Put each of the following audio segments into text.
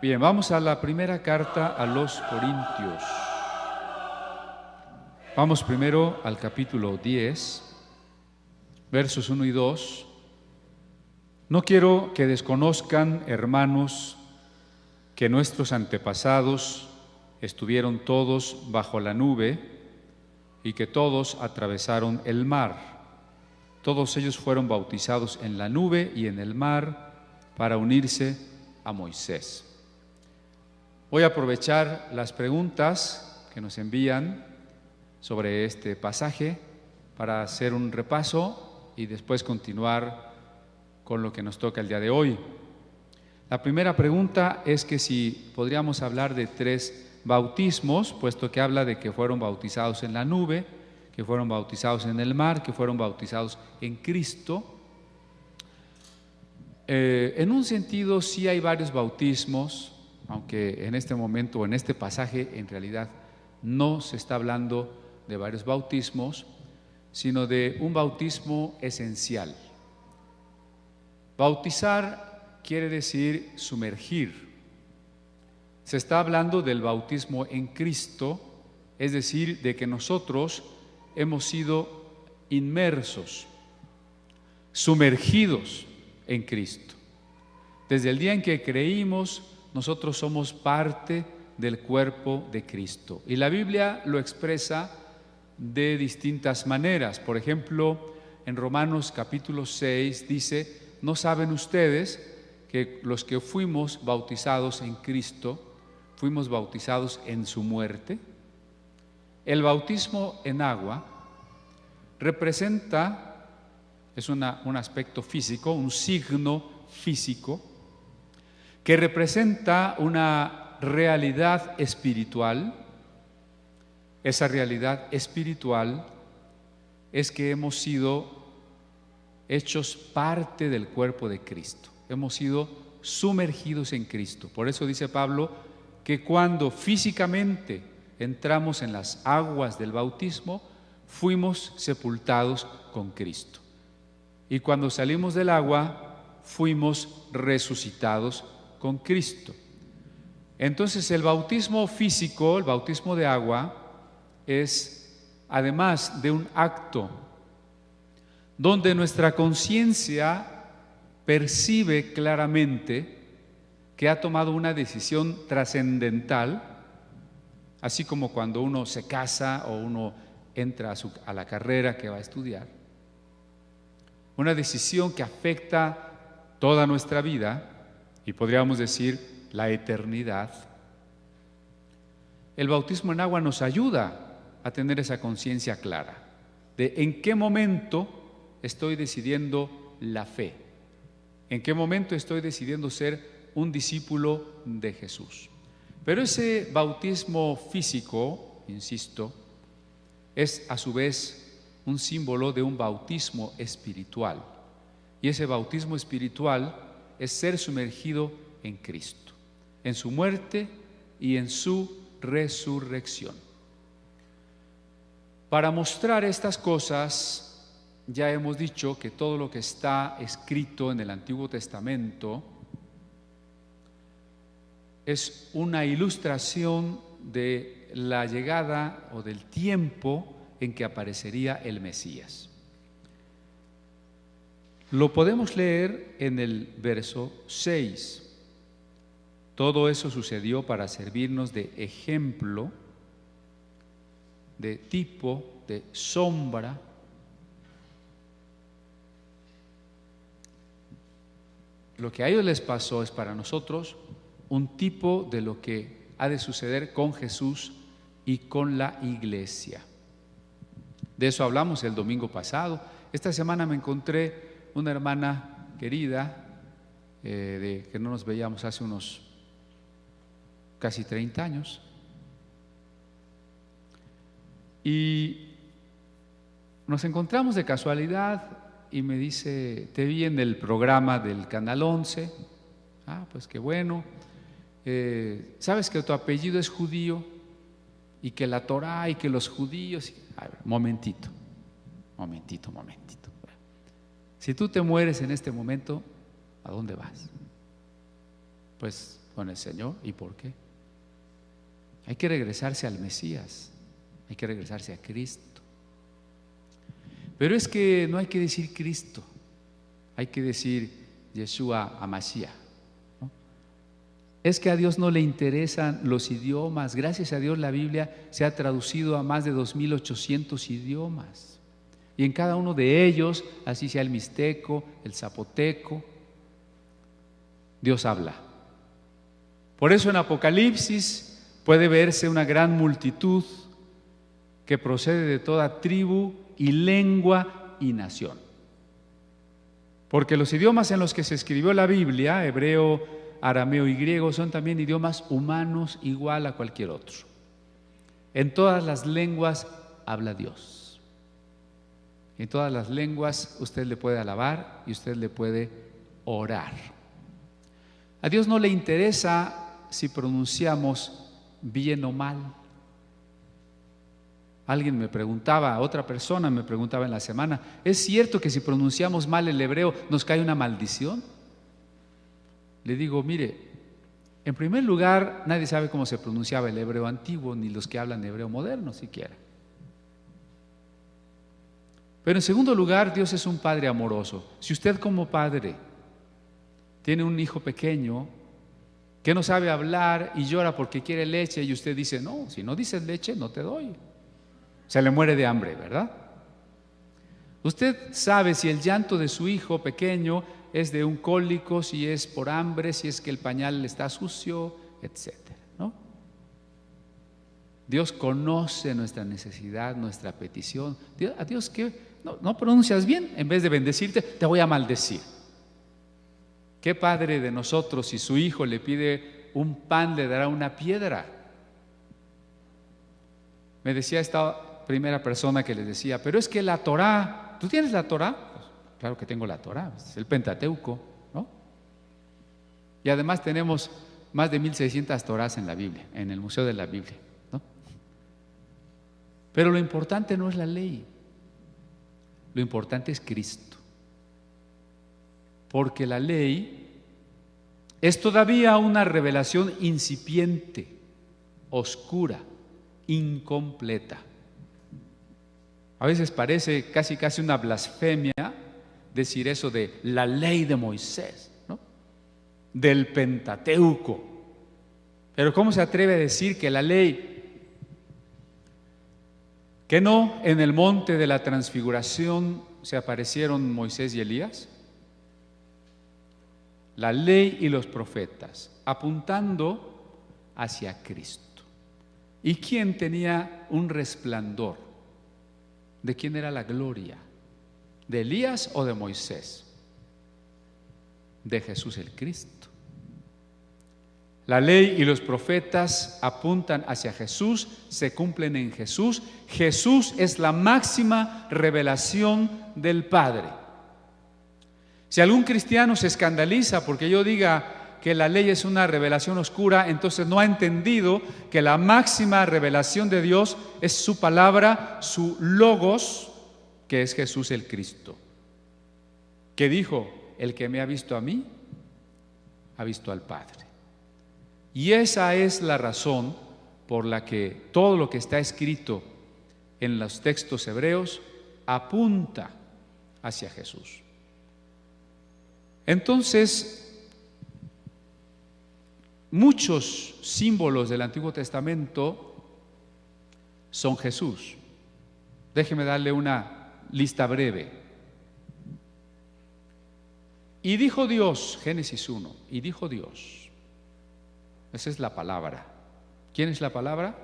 Bien, vamos a la primera carta a los Corintios. Vamos primero al capítulo 10, versos 1 y 2. No quiero que desconozcan, hermanos, que nuestros antepasados estuvieron todos bajo la nube y que todos atravesaron el mar. Todos ellos fueron bautizados en la nube y en el mar para unirse a Moisés. Voy a aprovechar las preguntas que nos envían sobre este pasaje para hacer un repaso y después continuar con lo que nos toca el día de hoy. La primera pregunta es que si podríamos hablar de 3 bautismos, puesto que habla de que fueron bautizados en la nube, que fueron bautizados en el mar, que fueron bautizados en Cristo. En un sentido sí hay varios bautismos, aunque en este momento, en este pasaje, en realidad no se está hablando de varios bautismos, sino de un bautismo esencial. Bautizar quiere decir sumergir. Se está hablando del bautismo en Cristo, es decir, de que nosotros hemos sido inmersos, sumergidos en Cristo. Desde el día en que creímos, nosotros somos parte del cuerpo de Cristo. Y la Biblia lo expresa de distintas maneras. Por ejemplo, en Romanos capítulo 6 dice: ¿no saben ustedes que los que fuimos bautizados en Cristo, fuimos bautizados en su muerte? El bautismo en agua representa, es un aspecto físico, un signo físico, que representa una realidad espiritual. Esa realidad espiritual es que hemos sido hechos parte del cuerpo de Cristo, hemos sido sumergidos en Cristo. Por eso dice Pablo que cuando físicamente entramos en las aguas del bautismo, fuimos sepultados con Cristo. Y cuando salimos del agua, fuimos resucitados con Cristo. Entonces el bautismo físico, el bautismo de agua, es además de un acto donde nuestra conciencia percibe claramente que ha tomado una decisión trascendental, así como cuando uno se casa o uno entra a la carrera que va a estudiar, una decisión que afecta toda nuestra vida y podríamos decir la eternidad. El bautismo en agua nos ayuda a tener esa conciencia clara de en qué momento estoy decidiendo la fe, en qué momento estoy decidiendo ser un discípulo de Jesús. Pero ese bautismo físico, insisto, es a su vez un símbolo de un bautismo espiritual. Y ese bautismo espiritual es ser sumergido en Cristo, en su muerte y en su resurrección. Para mostrar estas cosas, ya hemos dicho que todo lo que está escrito en el Antiguo Testamento es una ilustración de la llegada o del tiempo en que aparecería el Mesías. Lo podemos leer en el verso 6. Todo eso sucedió para servirnos de ejemplo, de tipo, de sombra. Lo que a ellos les pasó es para nosotros un tipo de lo que ha de suceder con Jesús y con la iglesia. De eso hablamos el domingo pasado. Esta semana me encontré una hermana querida, que no nos veíamos hace unos casi 30 años. Y nos encontramos de casualidad y me dice: te vi en el programa del Canal 11. Ah, pues qué bueno. ¿Sabes que tu apellido es judío? Y que la Torá y que los judíos… A ver, momentito. Si tú te mueres en este momento, ¿a dónde vas? Pues con el Señor. ¿Y por qué? Hay que regresarse al Mesías, hay que regresarse a Cristo. Pero es que no hay que decir Cristo, hay que decir Yeshua HaMashiach, ¿no? Es que a Dios no le interesan los idiomas. Gracias a Dios la Biblia se ha traducido a más de 2800 idiomas. Y en cada uno de ellos, así sea el mixteco, el zapoteco, Dios habla. Por eso en Apocalipsis puede verse una gran multitud que procede de toda tribu y lengua y nación. Porque los idiomas en los que se escribió la Biblia, hebreo, arameo y griego, son también idiomas humanos igual a cualquier otro. En todas las lenguas habla Dios. En todas las lenguas usted le puede alabar y usted le puede orar. A Dios no le interesa si pronunciamos bien o mal. Alguien me preguntaba, otra persona me preguntaba en la semana, ¿es cierto que si pronunciamos mal el hebreo nos cae una maldición? Le digo, mire, en primer lugar, nadie sabe cómo se pronunciaba el hebreo antiguo, ni los que hablan hebreo moderno siquiera. Pero en segundo lugar, Dios es un Padre amoroso. Si usted como padre tiene un hijo pequeño que no sabe hablar y llora porque quiere leche y usted dice, no, si no dices leche no te doy, se le muere de hambre, ¿verdad? Usted sabe si el llanto de su hijo pequeño es de un cólico, si es por hambre, si es que el pañal está sucio, etcétera, ¿no? Dios conoce nuestra necesidad, nuestra petición. A Dios, ¿qué? No pronuncias bien, en vez de bendecirte, te voy a maldecir. ¿Qué padre de nosotros, si su hijo le pide un pan, le dará una piedra? Me decía esta primera persona que les decía, pero es que la Torá, ¿tú tienes la Torá? Pues, claro que tengo la Torá, es el Pentateuco, ¿no? Y además tenemos más de 1600 Torás en la Biblia, en el Museo de la Biblia, ¿no? Pero lo importante no es la ley, lo importante es Cristo. Porque la ley es todavía una revelación incipiente, oscura, incompleta. A veces parece casi una blasfemia decir eso de la ley de Moisés, ¿no? Del Pentateuco. Pero ¿cómo se atreve a decir que la ley, que no en el monte de la transfiguración se aparecieron Moisés y Elías? La ley y los profetas, apuntando hacia Cristo. ¿Y quién tenía un resplandor? ¿De quién era la gloria? ¿De Elías o de Moisés? De Jesús el Cristo. La ley y los profetas apuntan hacia Jesús, se cumplen en Jesús. Jesús es la máxima revelación del Padre. Si algún cristiano se escandaliza porque yo diga que la ley es una revelación oscura, entonces no ha entendido que la máxima revelación de Dios es su palabra, su logos, que es Jesús el Cristo, que dijo, el que me ha visto a mí, ha visto al Padre. Y esa es la razón por la que todo lo que está escrito en los textos hebreos apunta hacia Jesús. Entonces, muchos símbolos del Antiguo Testamento son Jesús. Déjeme darle una lista breve. Y dijo Dios, Génesis 1, y dijo Dios. Esa es la palabra. ¿Quién es la palabra?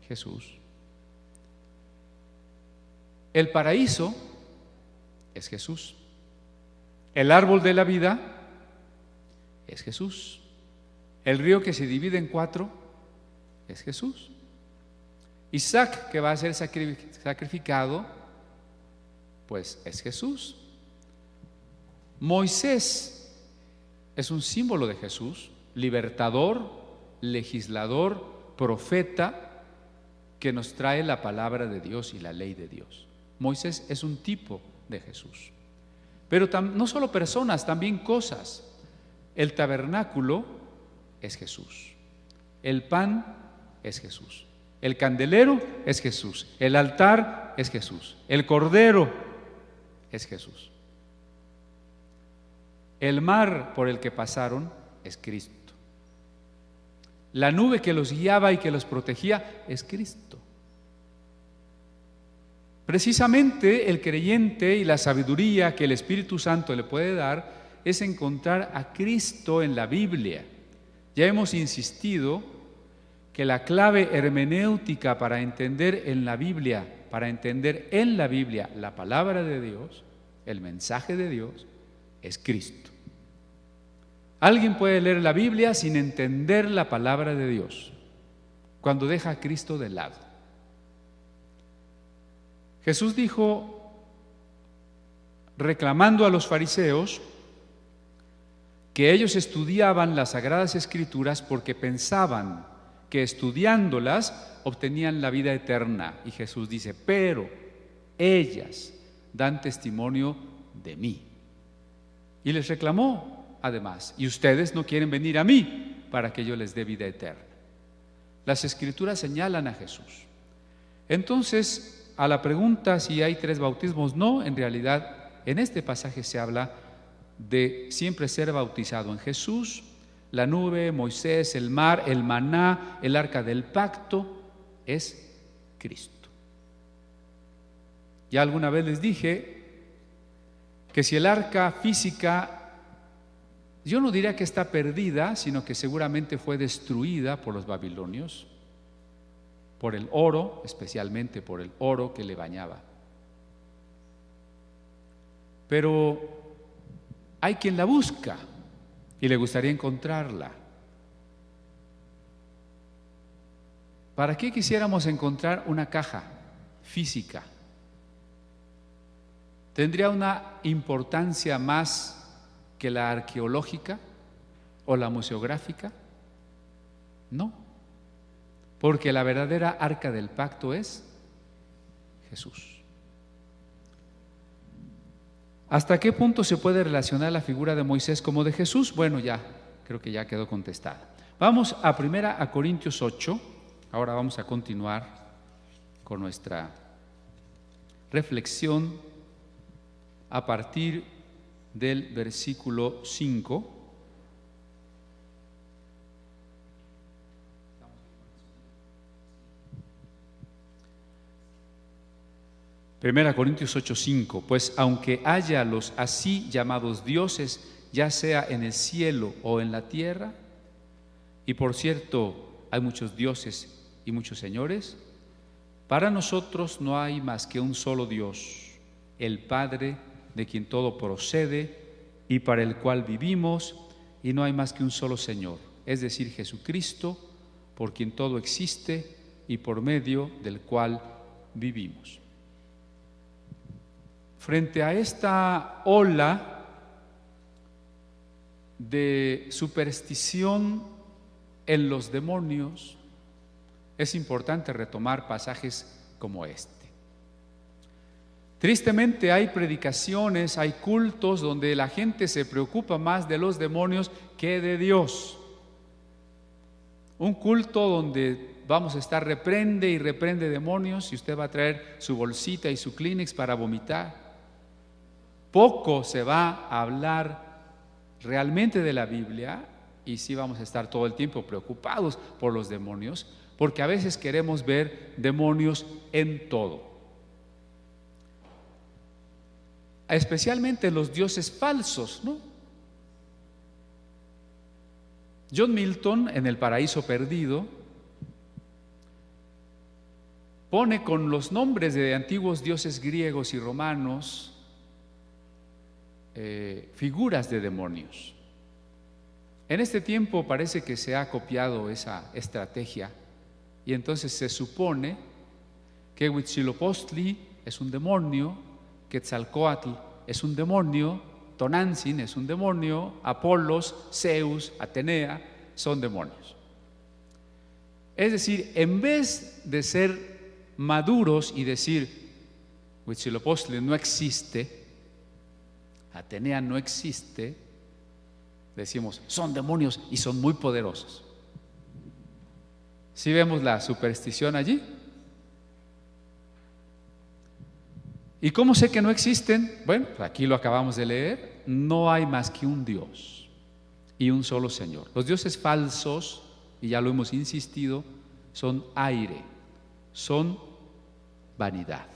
Jesús. El paraíso es Jesús. El árbol de la vida es Jesús. El río que se divide en 4 es Jesús. Isaac, que va a ser sacrificado, pues es Jesús. Moisés es un símbolo de Jesús, libertador, legislador, profeta, que nos trae la palabra de Dios y la ley de Dios. Moisés es un tipo de Jesús. Pero no solo personas, también cosas. El tabernáculo es Jesús. El pan es Jesús. El candelero es Jesús. El altar es Jesús. El cordero es Jesús. El mar por el que pasaron es Cristo. La nube que los guiaba y que los protegía es Cristo. Precisamente el creyente y la sabiduría que el Espíritu Santo le puede dar es encontrar a Cristo en la Biblia. Ya hemos insistido que la clave hermenéutica para entender en la Biblia la palabra de Dios, el mensaje de Dios, es Cristo. Alguien puede leer la Biblia sin entender la palabra de Dios, cuando deja a Cristo de lado. Jesús dijo, reclamando a los fariseos, que ellos estudiaban las Sagradas Escrituras porque pensaban que estudiándolas obtenían la vida eterna. Y Jesús dice, pero ellas dan testimonio de mí. Y les reclamó, además, y ustedes no quieren venir a mí para que yo les dé vida eterna. Las Escrituras señalan a Jesús. Entonces, a la pregunta si hay 3 bautismos, no, en realidad, en este pasaje se habla de siempre ser bautizado en Jesús, la nube, Moisés, el mar, el maná, el arca del pacto, es Cristo. Ya alguna vez les dije que si el arca física, yo no diría que está perdida, sino que seguramente fue destruida por los babilonios, por el oro, especialmente por el oro que le bañaba. Pero hay quien la busca y le gustaría encontrarla. ¿Para qué quisiéramos encontrar una caja física? ¿Tendría una importancia más que la arqueológica o la museográfica? No, porque la verdadera arca del pacto es Jesús. ¿Hasta qué punto se puede relacionar la figura de Moisés como de Jesús? Bueno, ya, creo que ya quedó contestada. Vamos a 1 Corintios 8. Ahora vamos a continuar con nuestra reflexión a partir del versículo 5. Primera Corintios 8:5, pues aunque haya los así llamados dioses, ya sea en el cielo o en la tierra, y por cierto hay muchos dioses y muchos señores, para nosotros no hay más que un solo Dios, el Padre, de quien todo procede y para el cual vivimos, y no hay más que un solo Señor, es decir, Jesucristo, por quien todo existe y por medio del cual vivimos. Frente a esta ola de superstición en los demonios, es importante retomar pasajes como este. Tristemente hay predicaciones, hay cultos donde la gente se preocupa más de los demonios que de Dios. Un culto donde vamos a estar reprende y reprende demonios y usted va a traer su bolsita y su Kleenex para vomitar. Poco se va a hablar realmente de la Biblia y sí vamos a estar todo el tiempo preocupados por los demonios, porque a veces queremos ver demonios en todo. Especialmente los dioses falsos, ¿no? John Milton, en El Paraíso Perdido, pone con los nombres de antiguos dioses griegos y romanos figuras de demonios. En este tiempo parece que se ha copiado esa estrategia y entonces se supone que Huitzilopochtli es un demonio, Quetzalcóatl es un demonio, Tonantzin es un demonio, Apolos, Zeus, Atenea son demonios. Es decir, en vez de ser maduros y decir Huitzilopochtli no existe, Atenea no existe, Decimos, son demonios y son muy poderosos. ¿Sí vemos la superstición allí? ¿Y cómo sé que no existen? Bueno, aquí lo acabamos de leer. No hay más que un Dios y un solo Señor. Los dioses falsos, y ya lo hemos insistido, son aire, son vanidad.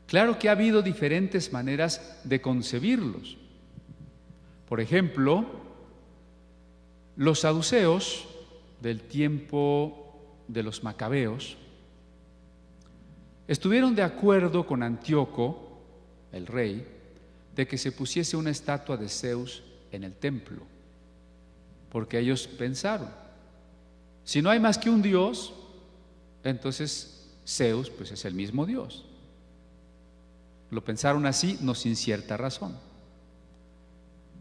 Claro que ha habido diferentes maneras de concebirlos. Por ejemplo, los saduceos del tiempo de los macabeos estuvieron de acuerdo con Antíoco, el rey, de que se pusiese una estatua de Zeus en el templo, porque ellos pensaron, si no hay más que un Dios, entonces Zeus pues es el mismo Dios. Lo pensaron así, no sin cierta razón.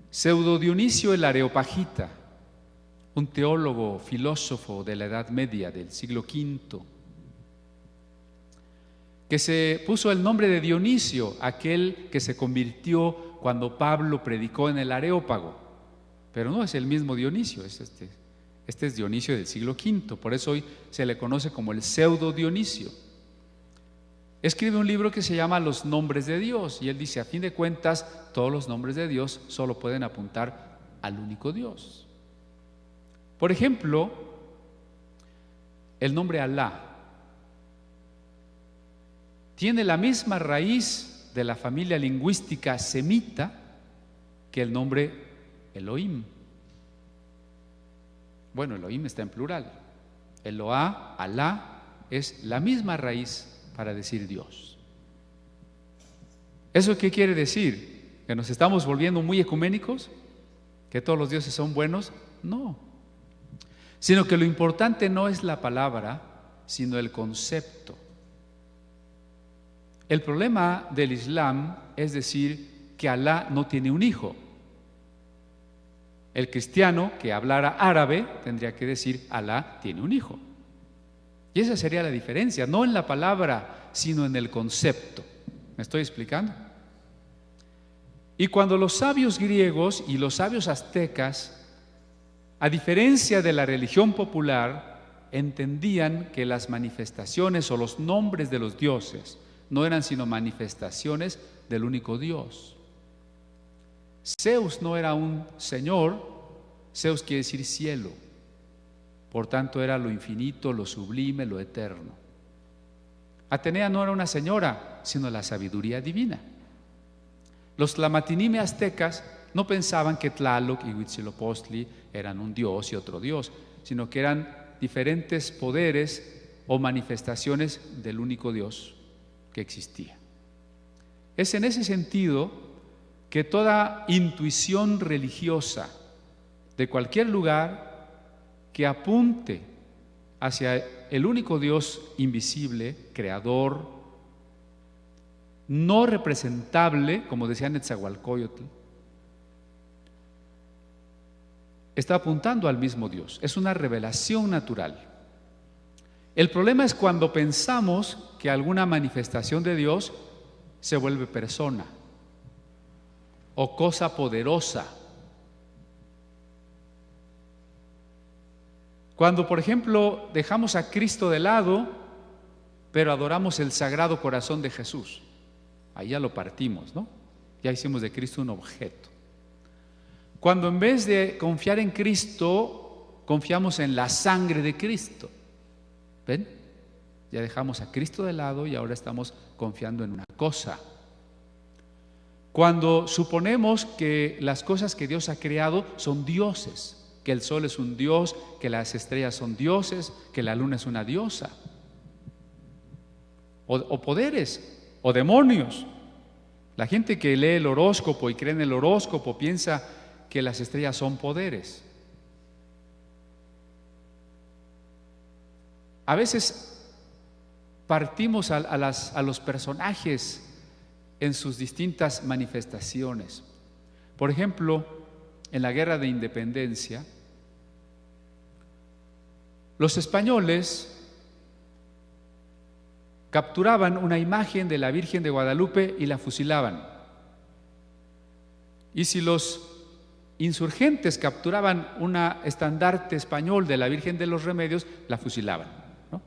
Pseudo Dionisio el Areopagita, un teólogo, filósofo de la Edad Media del siglo V, que se puso el nombre de Dionisio, aquel que se convirtió cuando Pablo predicó en el Areópago, pero no es el mismo Dionisio, este es Dionisio del siglo V, por eso hoy se le conoce como el pseudo Dionisio. Escribe un libro que se llama Los nombres de Dios, y él dice, a fin de cuentas, todos los nombres de Dios solo pueden apuntar al único Dios. Por ejemplo, el nombre Alá tiene la misma raíz de la familia lingüística semita que el nombre Elohim. Bueno, Elohim está en plural. Eloá, Alá, es la misma raíz para decir Dios. ¿Eso qué quiere decir? ¿Que nos estamos volviendo muy ecuménicos? ¿Que todos los dioses son buenos? No. Sino que lo importante no es la palabra, sino el concepto. El problema del Islam es decir que Alá no tiene un hijo. El cristiano que hablara árabe tendría que decir Alá tiene un hijo. Y esa sería la diferencia, no en la palabra, sino en el concepto. ¿Me estoy explicando? Y cuando los sabios griegos y los sabios aztecas, a diferencia de la religión popular, entendían que las manifestaciones o los nombres de los dioses no eran sino manifestaciones del único Dios. Zeus no era un señor, Zeus quiere decir cielo, por tanto era lo infinito, lo sublime, lo eterno. Atenea no era una señora, sino la sabiduría divina. Los tlamatinime aztecas no pensaban que Tlaloc y Huitzilopochtli eran un dios y otro dios, sino que eran diferentes poderes o manifestaciones del único Dios que existía. Es en ese sentido que toda intuición religiosa de cualquier lugar que apunte hacia el único Dios invisible, creador, no representable, como decía Netzahualcóyotl, está apuntando al mismo Dios. Es una revelación natural. El problema es cuando pensamos que alguna manifestación de Dios se vuelve persona o cosa poderosa. Cuando, por ejemplo, dejamos a Cristo de lado, pero adoramos el Sagrado Corazón de Jesús, ahí ya lo partimos, ¿no? Ya hicimos de Cristo un objeto. Cuando en vez de confiar en Cristo, confiamos en la sangre de Cristo, ¿ven? Ya dejamos a Cristo de lado y ahora estamos confiando en una cosa. Cuando suponemos que las cosas que Dios ha creado son dioses, que el sol es un dios, que las estrellas son dioses, que la luna es una diosa, o poderes, o demonios. La gente que lee el horóscopo y cree en el horóscopo piensa que las estrellas son poderes. A veces partimos a los personajes en sus distintas manifestaciones. Por ejemplo, en la Guerra de Independencia, los españoles capturaban una imagen de la Virgen de Guadalupe y la fusilaban. Y si los insurgentes capturaban un estandarte español de la Virgen de los Remedios, la fusilaban, ¿no?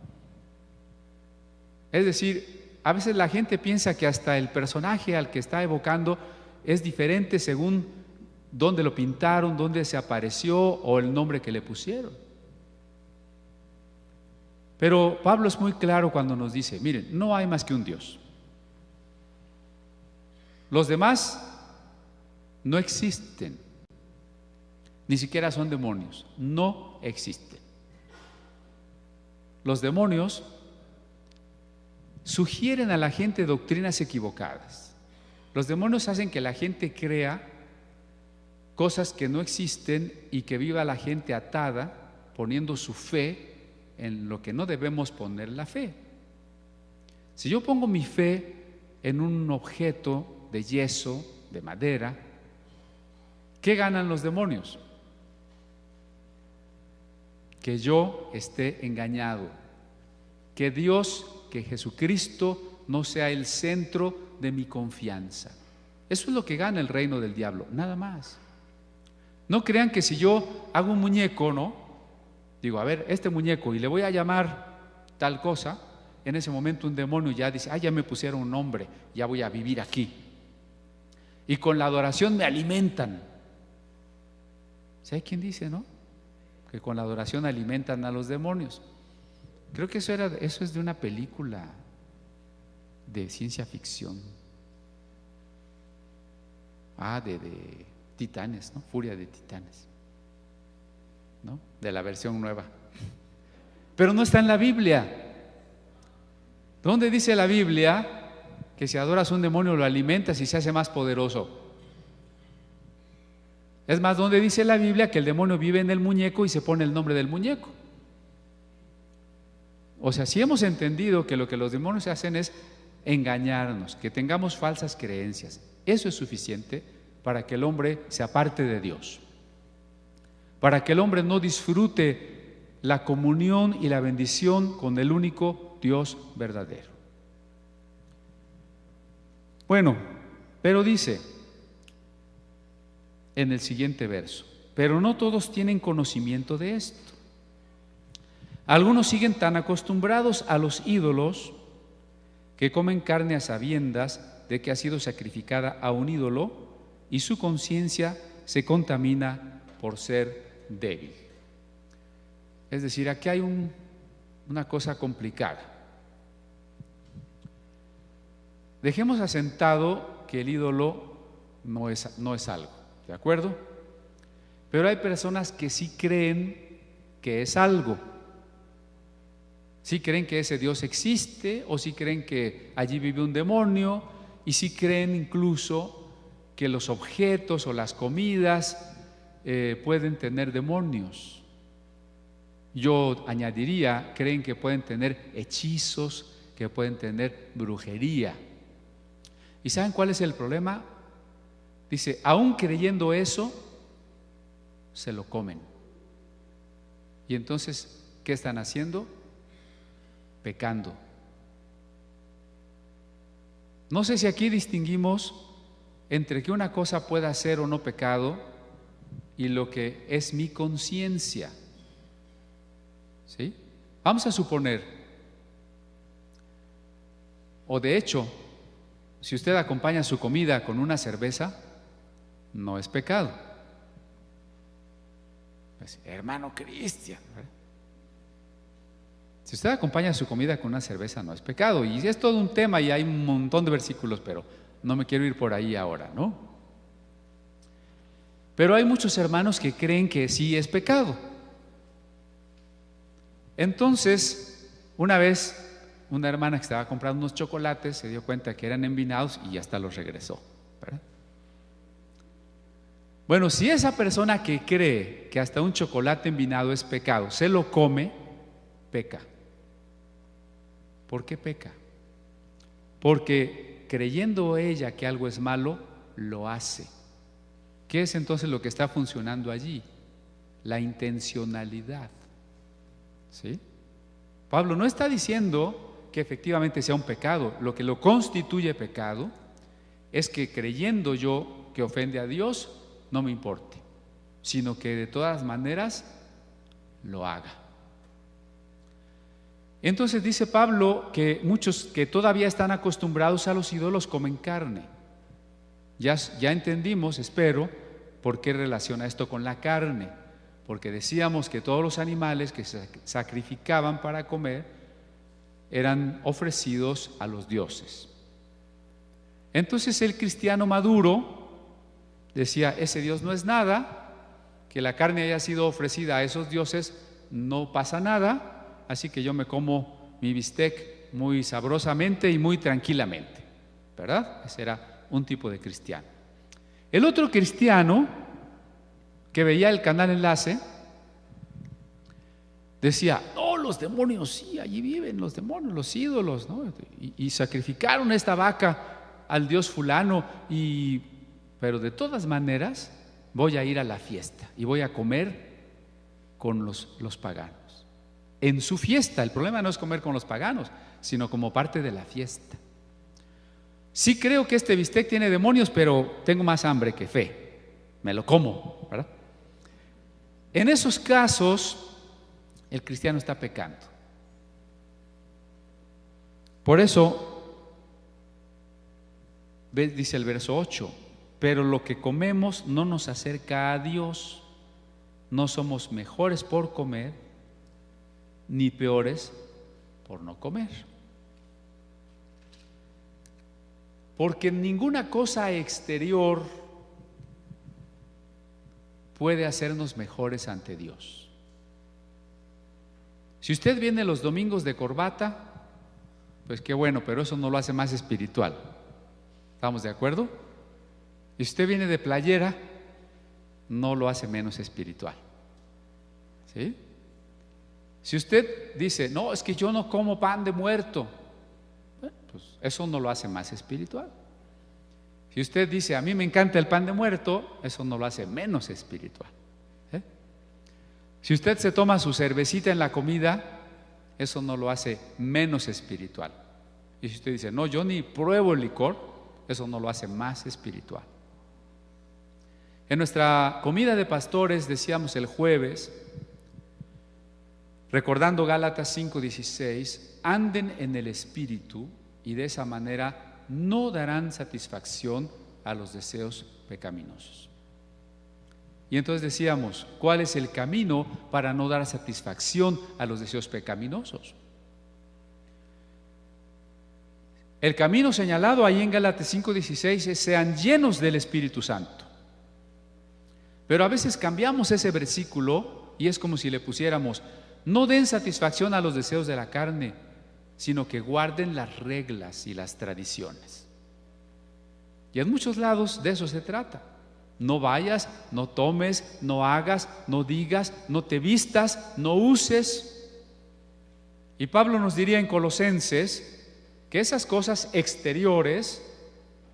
Es decir, a veces la gente piensa que hasta el personaje al que está evocando es diferente según dónde lo pintaron, dónde se apareció o el nombre que le pusieron. Pero Pablo es muy claro cuando nos dice, miren, no hay más que un Dios. Los demás no existen, ni siquiera son demonios, no existen. Los demonios sugieren a la gente doctrinas equivocadas. Los demonios hacen que la gente crea cosas que no existen y que viva la gente atada, poniendo su fe en lo que no debemos poner la fe. Si yo pongo mi fe en un objeto de yeso, de madera, ¿qué ganan los demonios? Que yo esté engañado, que Dios, que Jesucristo no sea el centro de mi confianza. Eso es lo que gana el reino del diablo, nada más. No crean que si yo hago un muñeco, ¿no? Digo, a ver, este muñeco, y le voy a llamar tal cosa, en ese momento un demonio ya dice, ya me pusieron un nombre, ya voy a vivir aquí. Y con la adoración me alimentan. ¿Sabe quién dice, no? Que con la adoración alimentan a los demonios. Creo que eso es de una película de ciencia ficción. De Titanes, ¿no? Furia de Titanes, ¿no? De la versión nueva. Pero no está en la Biblia. ¿Dónde dice la Biblia que si adoras a un demonio lo alimentas y se hace más poderoso? Es más, ¿dónde dice la Biblia que el demonio vive en el muñeco y se pone el nombre del muñeco? O sea, si hemos entendido que lo que los demonios hacen es engañarnos, que tengamos falsas creencias, eso es suficiente para que el hombre se aparte de Dios, para que el hombre no disfrute la comunión y la bendición con el único Dios verdadero. Bueno, pero dice en el siguiente verso, pero no todos tienen conocimiento de esto. Algunos siguen tan acostumbrados a los ídolos que comen carne a sabiendas de que ha sido sacrificada a un ídolo y su conciencia se contamina por ser débil. Es decir, aquí hay una cosa complicada. Dejemos asentado que el ídolo no es algo, ¿de acuerdo? Pero hay personas que sí creen que es algo. Sí creen que ese Dios existe, o sí creen que allí vive un demonio, y sí creen incluso que los objetos o las comidas pueden tener demonios. Yo añadiría, creen que pueden tener hechizos, que pueden tener brujería. ¿Y saben cuál es el problema? Dice, aún creyendo eso, se lo comen. Y entonces, ¿qué están haciendo? Pecando. No sé si aquí distinguimos entre que una cosa pueda ser o no pecado y lo que es mi conciencia. ¿Sí? Vamos a suponer, o de hecho, si usted acompaña su comida con una cerveza, no es pecado. Pues, hermano Cristian, ¿verdad? Si usted acompaña su comida con una cerveza, no es pecado. Y es todo un tema y hay un montón de versículos, pero no me quiero ir por ahí ahora, ¿no? Pero hay muchos hermanos que creen que sí es pecado. Entonces, una vez, una hermana que estaba comprando unos chocolates se dio cuenta que eran envinados y hasta los regresó, ¿verdad? Bueno, si esa persona que cree que hasta un chocolate envinado es pecado, se lo come, peca. ¿Por qué peca? Porque creyendo ella que algo es malo, lo hace. ¿Qué es entonces lo que está funcionando allí? La intencionalidad. ¿Sí? Pablo no está diciendo que efectivamente sea un pecado. Lo que lo constituye pecado es que creyendo yo que ofende a Dios, no me importe. sino que de todas maneras lo haga. Entonces dice Pablo que muchos que todavía están acostumbrados a los ídolos comen carne. Ya entendimos, espero, por qué relaciona esto con la carne, porque decíamos que todos los animales que se sacrificaban para comer eran ofrecidos a los dioses. Entonces el cristiano maduro decía, ese Dios no es nada, que la carne haya sido ofrecida a esos dioses no pasa nada, así que yo me como mi bistec muy sabrosamente y muy tranquilamente, ¿verdad? Ese era un tipo de cristiano. El otro cristiano que veía el canal Enlace decía, no, los demonios, sí, allí viven los demonios, los ídolos, ¿no? Y sacrificaron esta vaca al dios fulano, pero de todas maneras voy a ir a la fiesta y voy a comer con los paganos. En su fiesta, el problema no es comer con los paganos, sino como parte de la fiesta. Sí creo que este bistec tiene demonios, pero tengo más hambre que fe, me lo como, ¿verdad? En esos casos, el cristiano está pecando. Por eso, dice el verso 8, pero lo que comemos no nos acerca a Dios, no somos mejores por comer, ni peores por no comer. Porque ninguna cosa exterior puede hacernos mejores ante Dios. Si usted viene los domingos de corbata, pues qué bueno, pero eso no lo hace más espiritual. ¿Estamos de acuerdo? Y si usted viene de playera, no lo hace menos espiritual. ¿Sí? Si usted dice, no, es que yo no como pan de muerto, pues eso no lo hace más espiritual. Si usted dice, a mí me encanta el pan de muerto, eso no lo hace menos espiritual. Si usted se toma su cervecita en la comida, eso no lo hace menos espiritual. Y si usted dice, no, yo ni pruebo el licor, eso no lo hace más espiritual. En nuestra comida de pastores decíamos el jueves, recordando Gálatas 5:16, anden en el Espíritu y de esa manera no darán satisfacción a los deseos pecaminosos. Y entonces decíamos, ¿cuál es el camino para no dar satisfacción a los deseos pecaminosos? El camino señalado ahí en Gálatas 5:16 es sean llenos del Espíritu Santo. Pero a veces cambiamos ese versículo y es como si le pusiéramos, no den satisfacción a los deseos de la carne, sino que guarden las reglas y las tradiciones. Y en muchos lados de eso se trata. No vayas, no tomes, no hagas, no digas, no te vistas, no uses. Y Pablo nos diría en Colosenses que esas cosas exteriores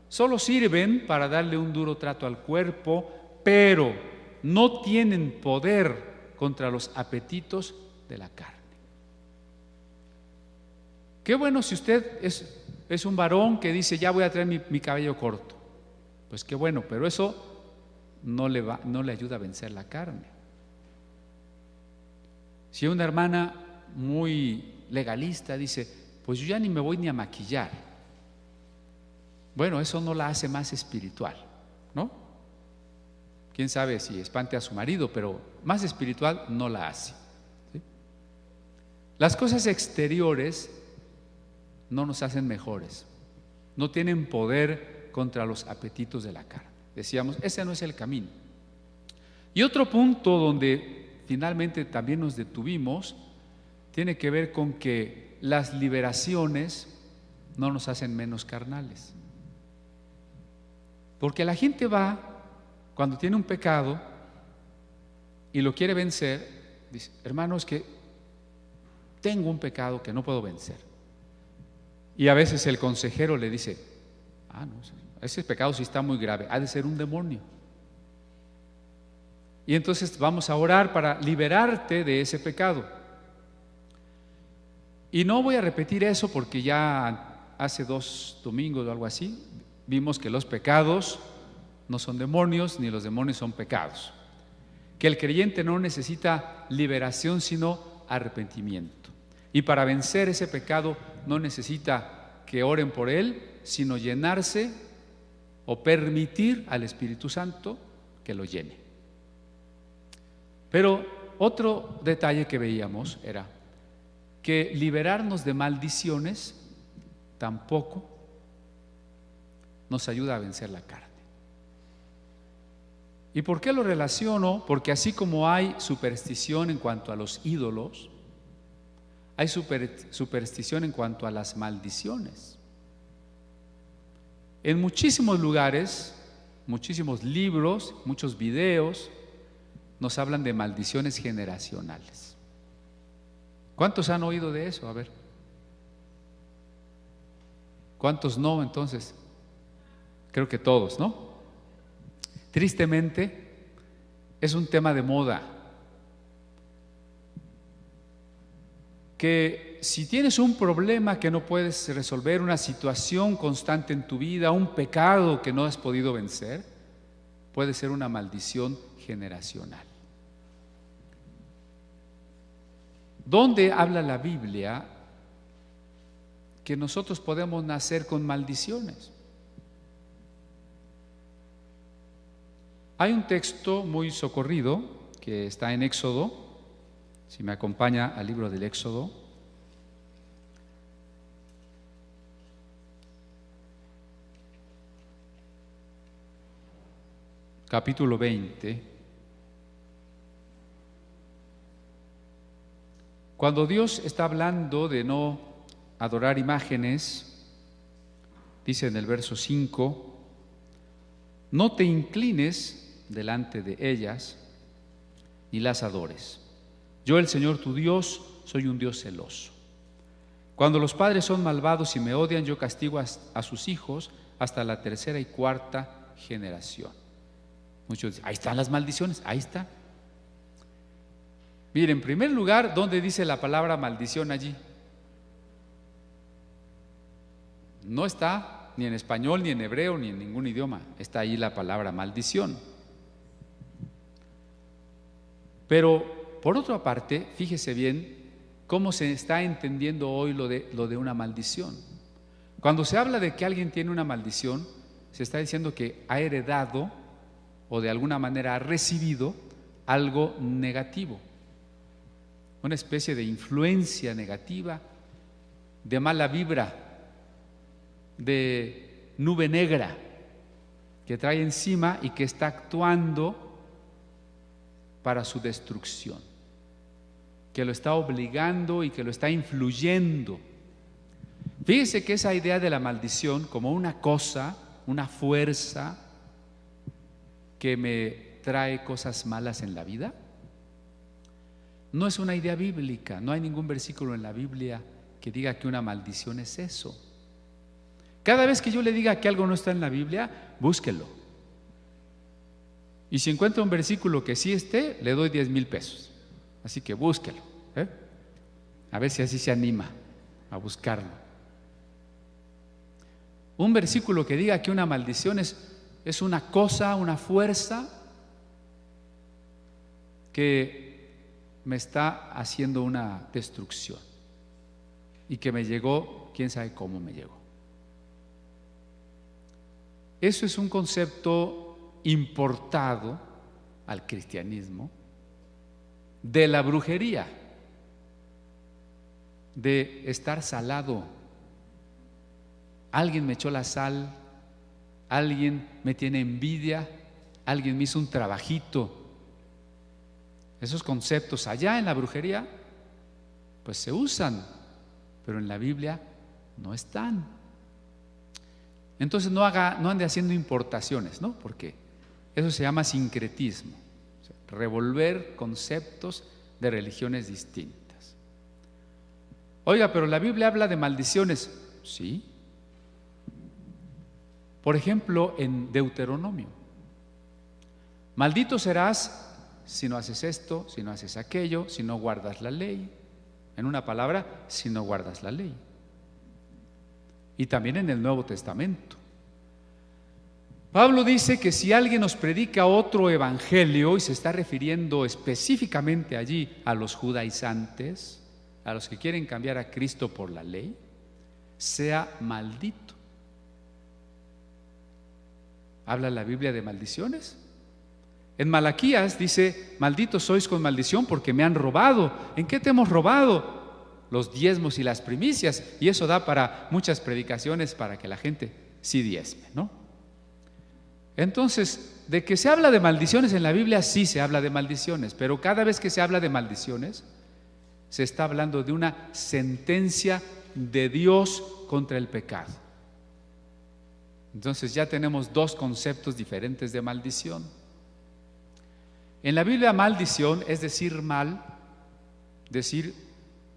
solo sirven para darle un duro trato al cuerpo, pero no tienen poder contra los apetitos de la carne. Qué bueno si usted es un varón que dice, ya voy a traer mi cabello corto. Pues qué bueno, pero eso no le ayuda a vencer la carne. Si una hermana muy legalista dice, pues yo ya ni me voy ni a maquillar, bueno, eso no la hace más espiritual, ¿no? Quién sabe si espante a su marido, pero más espiritual no la hace, ¿sí? Las cosas exteriores no nos hacen mejores, no tienen poder contra los apetitos de la carne. Decíamos, ese no es el camino. Y otro punto donde finalmente también nos detuvimos tiene que ver con que las liberaciones no nos hacen menos carnales. Porque la gente va, cuando tiene un pecado y lo quiere vencer, dice, hermano, es que tengo un pecado que no puedo vencer. Y a veces el consejero le dice, no, ese pecado sí está muy grave, ha de ser un demonio. Y entonces vamos a orar para liberarte de ese pecado. Y no voy a repetir eso porque ya hace 2 domingos o algo así vimos que los pecados no son demonios ni los demonios son pecados. que el creyente no necesita liberación sino arrepentimiento. Y para vencer ese pecado no necesita que oren por él, sino llenarse o permitir al Espíritu Santo que lo llene. Pero otro detalle que veíamos era que liberarnos de maldiciones tampoco nos ayuda a vencer la carne. ¿Y por qué lo relaciono? Porque así como hay superstición en cuanto a los ídolos, hay superstición en cuanto a las maldiciones. En muchísimos lugares, muchísimos libros, muchos videos nos hablan de maldiciones generacionales. ¿Cuántos han oído de eso? A ver. ¿Cuántos no entonces? Creo que todos, ¿no? Tristemente, es un tema de moda. Que si tienes un problema que no puedes resolver, una situación constante en tu vida, un pecado que no has podido vencer, puede ser una maldición generacional. ¿Dónde habla la Biblia que nosotros podemos nacer con maldiciones? Hay un texto muy socorrido que está en Éxodo, si me acompaña al libro del Éxodo. Capítulo 20. Cuando Dios está hablando de no adorar imágenes, dice en el verso 5, no te inclines delante de ellas ni las adores. Yo, el Señor tu Dios, soy un Dios celoso. Cuando los padres son malvados y me odian, yo castigo a sus hijos hasta la tercera y cuarta generación. Muchos dicen, ahí están las maldiciones, ahí está. Miren, en primer lugar, ¿dónde dice la palabra maldición allí? No está ni en español, ni en hebreo, ni en ningún idioma. Está ahí la palabra maldición. Pero, por otra parte, fíjese bien cómo se está entendiendo hoy lo de una maldición. Cuando se habla de que alguien tiene una maldición, se está diciendo que ha heredado o de alguna manera ha recibido algo negativo, una especie de influencia negativa, de mala vibra, de nube negra que trae encima y que está actuando para su destrucción, que lo está obligando y que lo está influyendo. Fíjese que esa idea de la maldición como una cosa, una fuerza que me trae cosas malas en la vida, no es una idea bíblica. No hay ningún versículo en la Biblia que diga que una maldición es eso. Cada vez que yo le diga que algo no está en la Biblia, búsquelo. Y si encuentra un versículo que sí esté, le doy 10,000 pesos. Así que búsquelo, a ver si así se anima a buscarlo. Un versículo que diga que una maldición es una cosa, una fuerza que me está haciendo una destrucción y que me llegó, quién sabe cómo me llegó. Eso es un concepto importado al cristianismo de la brujería, de estar salado. Alguien me echó la sal, alguien me tiene envidia, alguien me hizo un trabajito. Esos conceptos allá en la brujería pues se usan, pero en la Biblia no están. Entonces no ande haciendo importaciones, ¿no? Porque eso se llama sincretismo, o sea, revolver conceptos de religiones distintas. Oiga, pero la Biblia habla de maldiciones, sí. Por ejemplo, en Deuteronomio, maldito serás si no haces esto, si no haces aquello, si no guardas la ley. En una palabra, si no guardas la ley. Y también en el Nuevo Testamento. Pablo dice que si alguien nos predica otro evangelio, y se está refiriendo específicamente allí a los judaizantes, a los que quieren cambiar a Cristo por la ley, sea maldito. ¿Habla la Biblia de maldiciones? En Malaquías dice: malditos sois con maldición porque me han robado. ¿En qué te hemos robado? Los diezmos y las primicias. Y eso da para muchas predicaciones para que la gente sí diezme, ¿no? Entonces, de que se habla de maldiciones en la Biblia, sí se habla de maldiciones, pero cada vez que se habla de maldiciones, se está hablando de una sentencia de Dios contra el pecado. Entonces ya tenemos dos conceptos diferentes de maldición. En la Biblia, maldición es decir mal, decir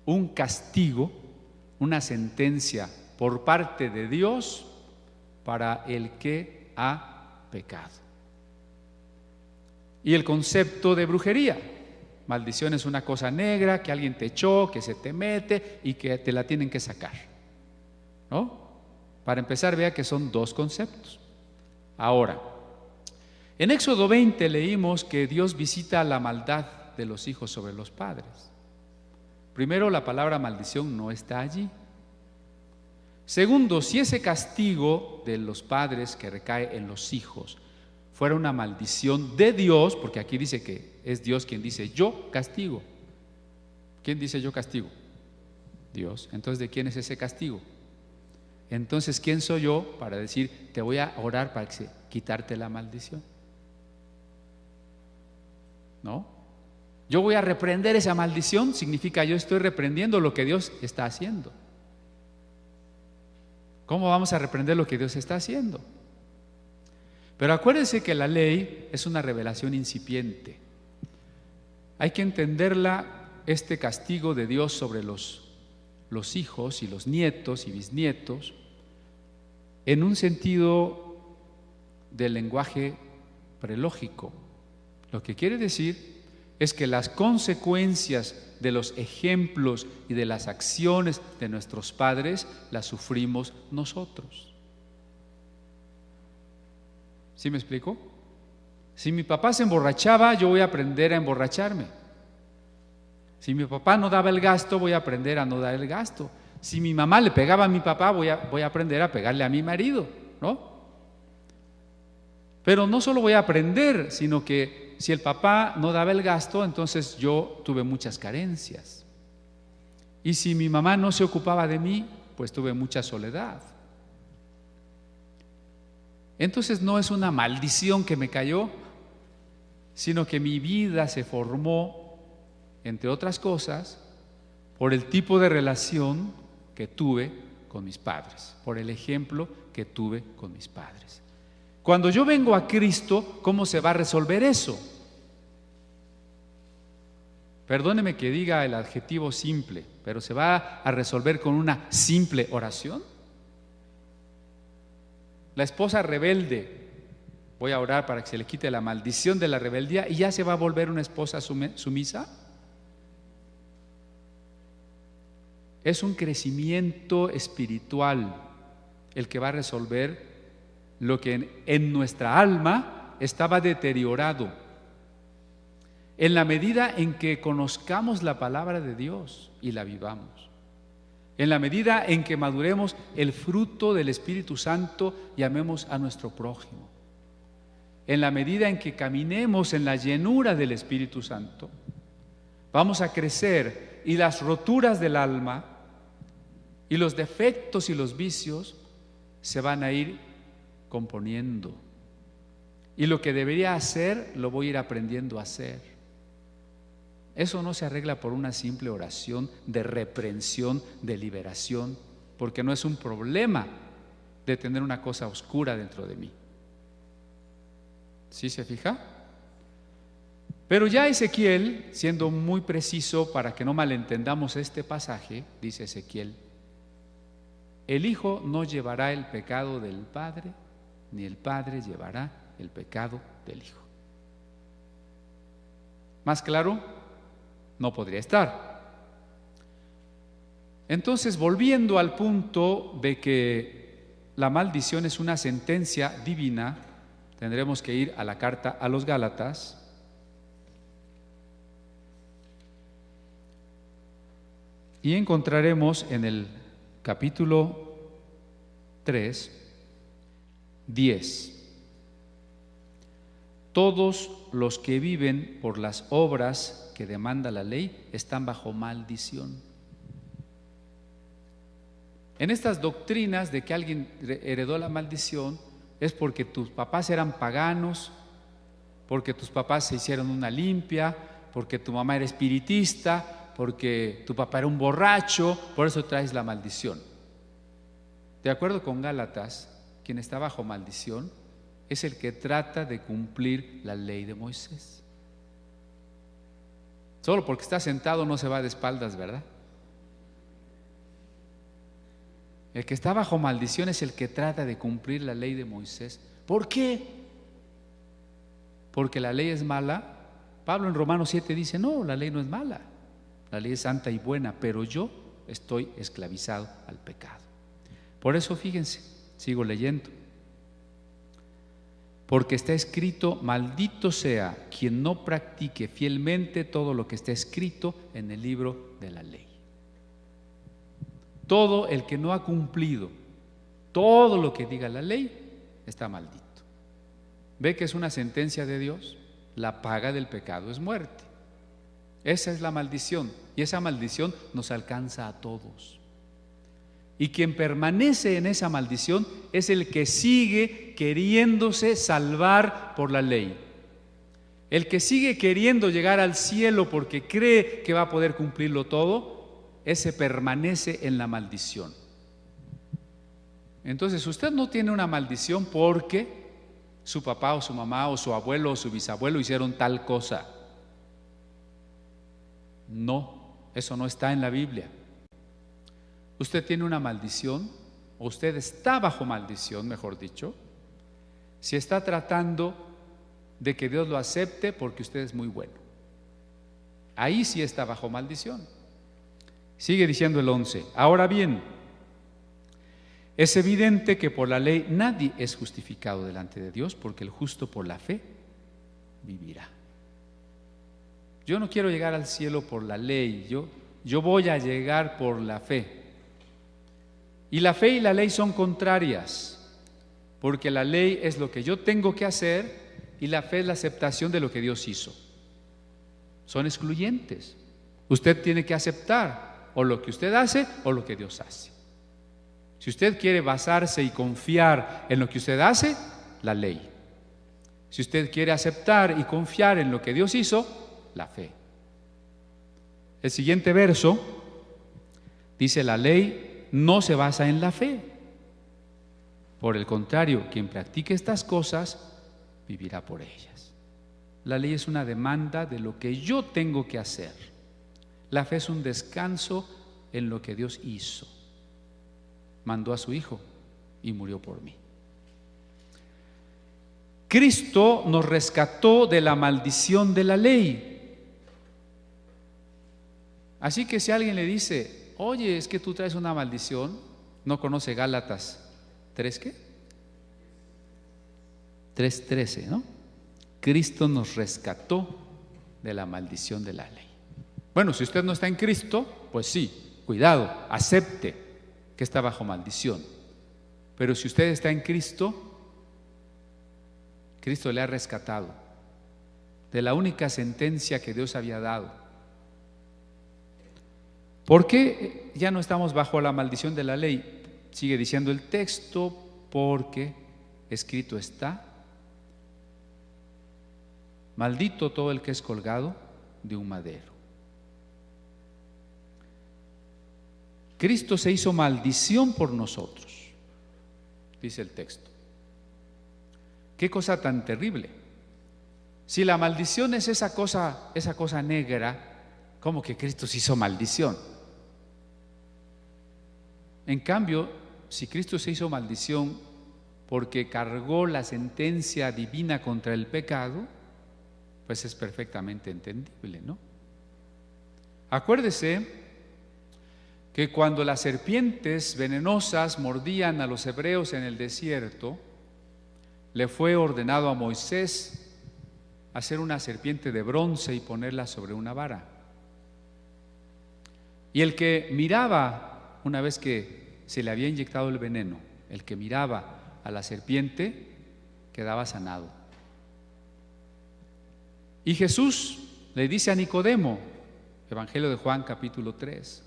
un castigo, una sentencia por parte de Dios para el que ha pecado. Y el concepto de brujería: maldición es una cosa negra que alguien te echó, que se te mete y que te la tienen que sacar, ¿no? Para empezar, vea que son dos conceptos. Ahora, en Éxodo 20 leímos que Dios visita la maldad de los hijos sobre los padres. Primero, la palabra maldición no está allí. Segundo, si ese castigo de los padres que recae en los hijos fuera una maldición de Dios, porque aquí dice que es Dios quien dice yo castigo. ¿Quién dice yo castigo? Dios. Entonces, ¿de quién es ese castigo? Entonces, ¿quién soy yo para decir te voy a orar para quitarte la maldición? ¿No? Yo voy a reprender esa maldición, significa yo estoy reprendiendo lo que Dios está haciendo. ¿Cómo vamos a reprender lo que Dios está haciendo? Pero acuérdense que la ley es una revelación incipiente. Hay que entenderla, este castigo de Dios sobre los hijos y los nietos y bisnietos, en un sentido del lenguaje prelógico. Lo que quiere decir es que las consecuencias de los ejemplos y de las acciones de nuestros padres las sufrimos nosotros. ¿Sí me explico? Si mi papá se emborrachaba, yo voy a aprender a emborracharme. Si mi papá no daba el gasto, voy a aprender a no dar el gasto. Si mi mamá le pegaba a mi papá, voy a aprender a pegarle a mi marido, ¿no? Pero no solo voy a aprender, sino que si el papá no daba el gasto, entonces yo tuve muchas carencias. Y si mi mamá no se ocupaba de mí, pues tuve mucha soledad. Entonces no es una maldición que me cayó, sino que mi vida se formó, entre otras cosas, por el tipo de relación que tuve con mis padres, por el ejemplo que tuve con mis padres. Cuando yo vengo a Cristo, ¿cómo se va a resolver eso? Perdóneme que diga el adjetivo simple, pero ¿se va a resolver con una simple oración? La esposa rebelde, voy a orar para que se le quite la maldición de la rebeldía y ya se va a volver una esposa sumisa. Es un crecimiento espiritual el que va a resolver lo que en nuestra alma estaba deteriorado. En la medida en que conozcamos la palabra de Dios y la vivamos, en la medida en que maduremos el fruto del Espíritu Santo y amemos a nuestro prójimo, en la medida en que caminemos en la llenura del Espíritu Santo, vamos a crecer y las roturas del alma y los defectos y los vicios se van a ir componiendo. Y lo que debería hacer, lo voy a ir aprendiendo a hacer. Eso no se arregla por una simple oración de reprensión, de liberación, porque no es un problema de tener una cosa oscura dentro de mí. ¿Sí se fija? Pero ya Ezequiel, siendo muy preciso para que no malentendamos este pasaje, dice Ezequiel: el hijo no llevará el pecado del padre, ni el padre llevará el pecado del hijo. ¿Más claro? No podría estar. Entonces, volviendo al punto de que la maldición es una sentencia divina, tendremos que ir a la carta a los Gálatas. Y encontraremos en el capítulo 3, 10. Todos los que viven por las obras que demanda la ley están bajo maldición. En estas doctrinas de que alguien heredó la maldición es porque tus papás eran paganos, porque tus papás se hicieron una limpia, porque tu mamá era espiritista, porque tu papá era un borracho, por eso traes la maldición. De acuerdo con Gálatas, quien está bajo maldición es el que trata de cumplir la ley de Moisés. Solo porque está sentado no se va de espaldas, ¿verdad? El que está bajo maldición es el que trata de cumplir la ley de Moisés. ¿Por qué? Porque la ley es mala. Pablo en Romanos 7 dice, no, la ley no es mala. La ley es santa y buena, pero yo estoy esclavizado al pecado. Por eso fíjense, sigo leyendo. Porque está escrito, maldito sea quien no practique fielmente todo lo que está escrito en el libro de la ley. Todo el que no ha cumplido todo lo que diga la ley está maldito. ¿Ve que es una sentencia de Dios? La paga del pecado es muerte. Esa es la maldición, y esa maldición nos alcanza a todos. Y quien permanece en esa maldición es el que sigue queriéndose salvar por la ley. El que sigue queriendo llegar al cielo porque cree que va a poder cumplirlo todo, ese permanece en la maldición. Entonces usted no tiene una maldición porque su papá o su mamá o su abuelo o su bisabuelo hicieron tal cosa. No, eso no está en la Biblia. Usted tiene una maldición, o usted está bajo maldición, mejor dicho, si está tratando de que Dios lo acepte porque usted es muy bueno. Ahí sí está bajo maldición. Sigue diciendo el 11. Ahora bien, es evidente que por la ley nadie es justificado delante de Dios, porque el justo por la fe vivirá. Yo no quiero llegar al cielo por la ley, yo voy a llegar por la fe. Y la fe y la ley son contrarias, porque la ley es lo que yo tengo que hacer y la fe es la aceptación de lo que Dios hizo. Son excluyentes. Usted tiene que aceptar o lo que usted hace o lo que Dios hace. Si usted quiere basarse y confiar en lo que usted hace, la ley. Si usted quiere aceptar y confiar en lo que Dios hizo, la fe. El siguiente verso dice: la ley no se basa en la fe. Por el contrario, quien practique estas cosas vivirá por ellas. La ley es una demanda de lo que yo tengo que hacer. La fe es un descanso en lo que Dios hizo. Mandó a su Hijo y murió por mí. Cristo nos rescató de la maldición de la ley. Así que si alguien le dice: oye, es que tú traes una maldición, no conoce Gálatas 3, ¿qué? 3:13, ¿no? Cristo nos rescató de la maldición de la ley. Bueno, si usted no está en Cristo, pues sí, cuidado, acepte que está bajo maldición. Pero si usted está en Cristo, Cristo le ha rescatado de la única sentencia que Dios había dado. ¿Por qué ya no estamos bajo la maldición de la ley? Sigue diciendo el texto: porque escrito está: maldito todo el que es colgado de un madero. Cristo se hizo maldición por nosotros, dice el texto. Qué cosa tan terrible. Si la maldición es esa cosa negra, ¿cómo que Cristo se hizo maldición? En cambio, si Cristo se hizo maldición porque cargó la sentencia divina contra el pecado, pues es perfectamente entendible, ¿no? Acuérdese que cuando las serpientes venenosas mordían a los hebreos en el desierto, le fue ordenado a Moisés hacer una serpiente de bronce y ponerla sobre una vara. Y el que miraba, una vez que se le había inyectado el veneno, el que miraba a la serpiente quedaba sanado. Y Jesús le dice a Nicodemo, Evangelio de Juan capítulo 3,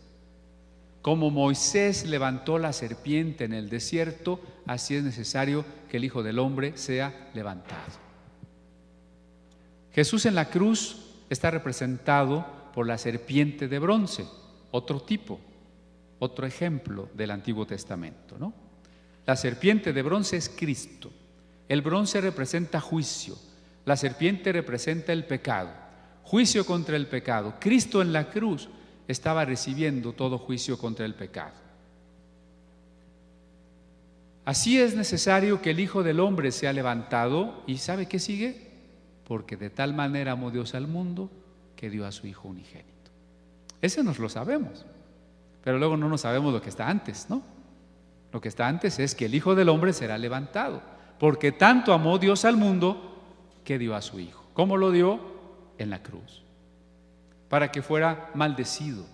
como Moisés levantó la serpiente en el desierto, así es necesario que el Hijo del Hombre sea levantado. Jesús en la cruz está representado por la serpiente de bronce, otro tipo, otro ejemplo del Antiguo Testamento, ¿no? La serpiente de bronce es Cristo. El bronce representa juicio, la serpiente representa el pecado, juicio contra el pecado. Cristo en la cruz estaba recibiendo todo juicio contra el pecado. Así es necesario que el Hijo del Hombre sea levantado. ¿Y sabe qué sigue? Porque de tal manera amó Dios al mundo que dio a su Hijo unigénito. Ese nos lo sabemos, pero luego no nos sabemos lo que está antes, ¿no? Lo que está antes es que el Hijo del Hombre será levantado, porque tanto amó Dios al mundo que dio a su Hijo. ¿Cómo lo dio? En la cruz, para que fuera maldecido.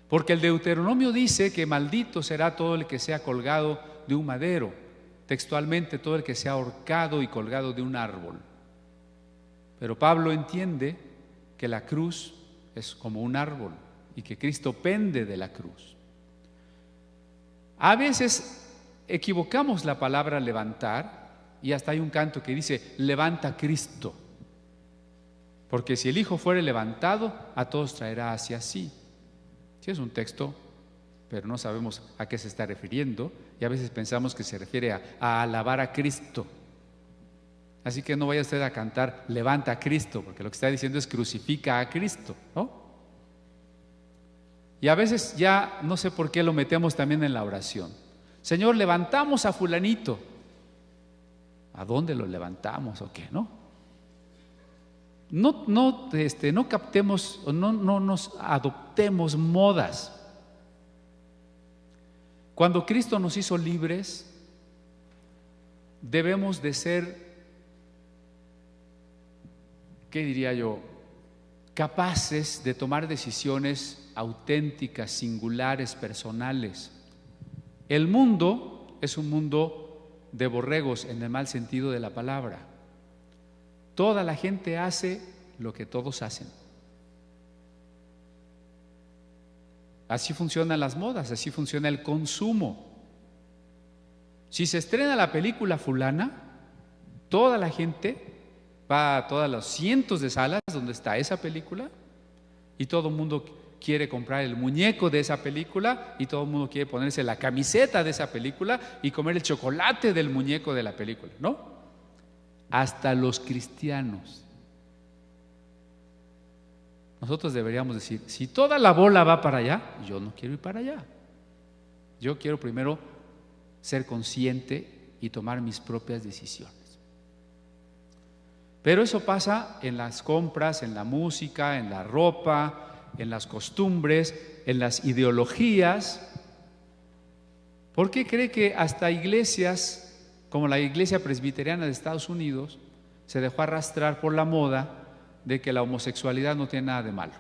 Porque el Deuteronomio dice que maldito será todo el que sea colgado de un madero, textualmente todo el que sea ahorcado y colgado de un árbol. Pero Pablo entiende que la cruz es como un árbol y que Cristo pende de la cruz. A veces equivocamos la palabra levantar y hasta hay un canto que dice levanta Cristo, porque si el Hijo fuere levantado, a todos traerá hacia sí. Sí, es un texto, pero no sabemos a qué se está refiriendo y a veces pensamos que se refiere a alabar a Cristo. Así que no vaya usted a cantar levanta a Cristo, porque lo que está diciendo es crucifica a Cristo, ¿no? Y a veces ya no sé por qué lo metemos también en la oración. Señor, levantamos a fulanito. ¿A dónde lo levantamos o qué, no? No captemos o no nos adoptemos modas. Cuando Cristo nos hizo libres, debemos de ser, ¿qué diría yo?, capaces de tomar decisiones auténticas, singulares, personales. El mundo es un mundo de borregos en el mal sentido de la palabra. Toda la gente hace lo que todos hacen. Así funcionan las modas, así funciona el consumo. Si se estrena la película fulana, toda la gente va a todas las cientos de salas donde está esa película y todo el mundo quiere comprar el muñeco de esa película y todo el mundo quiere ponerse la camiseta de esa película y comer el chocolate del muñeco de la película, ¿no? Hasta los cristianos. Nosotros deberíamos decir, si toda la bola va para allá, yo no quiero ir para allá. Yo quiero primero ser consciente y tomar mis propias decisiones. Pero eso pasa en las compras, en la música, en la ropa, en las costumbres, en las ideologías. ¿Por qué cree que hasta iglesias como la Iglesia Presbiteriana de Estados Unidos se dejó arrastrar por la moda de que la homosexualidad no tiene nada de malo?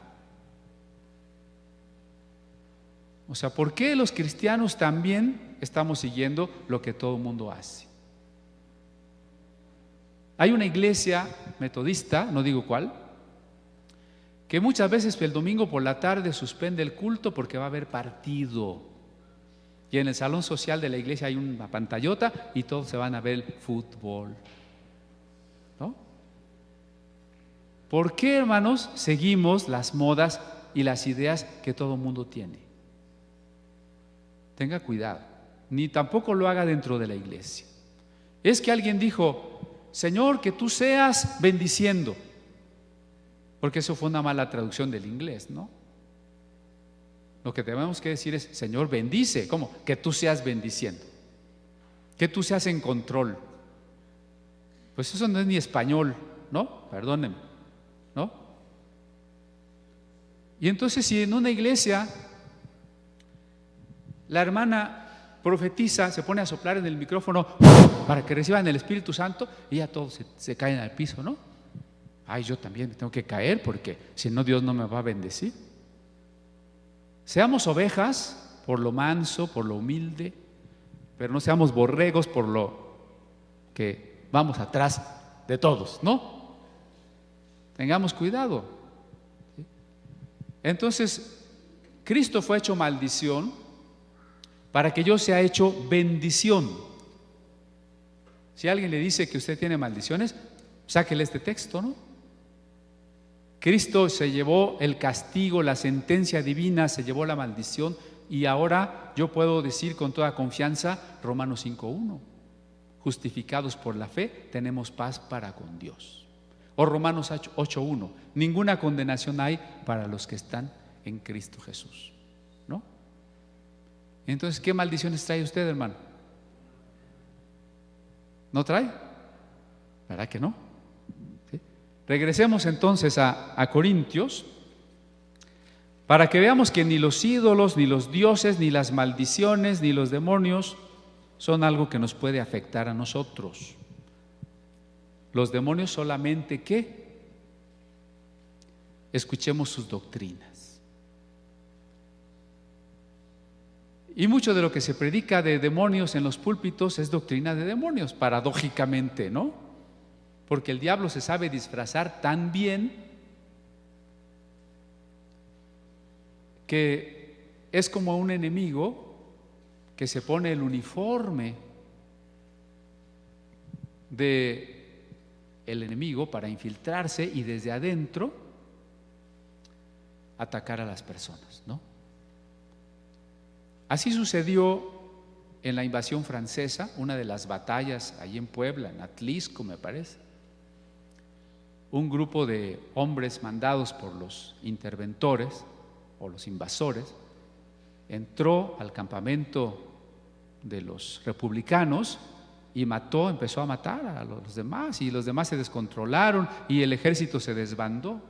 O sea, ¿por qué los cristianos también estamos siguiendo lo que todo el mundo hace? Hay una iglesia metodista, no digo cuál, que muchas veces el domingo por la tarde suspende el culto porque va a haber partido. Y en el salón social de la iglesia hay una pantallota y todos se van a ver el fútbol, ¿no? ¿Por qué, hermanos, seguimos las modas y las ideas que todo el mundo tiene? Tenga cuidado, ni tampoco lo haga dentro de la iglesia. Es que alguien dijo, Señor, que tú seas bendiciendo, porque eso fue una mala traducción del inglés, ¿no? Lo que tenemos que decir es, Señor, bendice. ¿Cómo? Que tú seas bendiciendo, que tú seas en control. Pues eso no es ni español, ¿no? Perdónenme, ¿no? Y entonces si en una iglesia la hermana profetiza, se pone a soplar en el micrófono para que reciban el Espíritu Santo y ya todos se caen al piso, ¿no? Ay, yo también me tengo que caer porque si no Dios no me va a bendecir. Seamos ovejas por lo manso, por lo humilde, pero no seamos borregos por lo que vamos atrás de todos, ¿no? Tengamos cuidado. ¿Sí? Entonces, Cristo fue hecho maldición para que yo sea hecho bendición. Si alguien le dice que usted tiene maldiciones, sáquele este texto, ¿no? Cristo se llevó el castigo, la sentencia divina, se llevó la maldición y ahora yo puedo decir con toda confianza Romanos 5:1, justificados por la fe tenemos paz para con Dios. O Romanos 8:1, ninguna condenación hay para los que están en Cristo Jesús, ¿no? Entonces, ¿qué maldiciones trae usted, hermano? ¿No trae? ¿Verdad que no? ¿Sí? Regresemos entonces a Corintios para que veamos que ni los ídolos, ni los dioses, ni las maldiciones, ni los demonios son algo que nos puede afectar a nosotros. Los demonios solamente que escuchemos sus doctrinas. Y mucho de lo que se predica de demonios en los púlpitos es doctrina de demonios, paradójicamente, ¿no? Porque el diablo se sabe disfrazar tan bien que es como un enemigo que se pone el uniforme de el enemigo para infiltrarse y desde adentro atacar a las personas, ¿no? Así sucedió en la invasión francesa, una de las batallas allí en Puebla, en Atlisco me parece. Un grupo de hombres mandados por los interventores o los invasores entró al campamento de los republicanos y empezó a matar a los demás, y los demás se descontrolaron y el ejército se desbandó.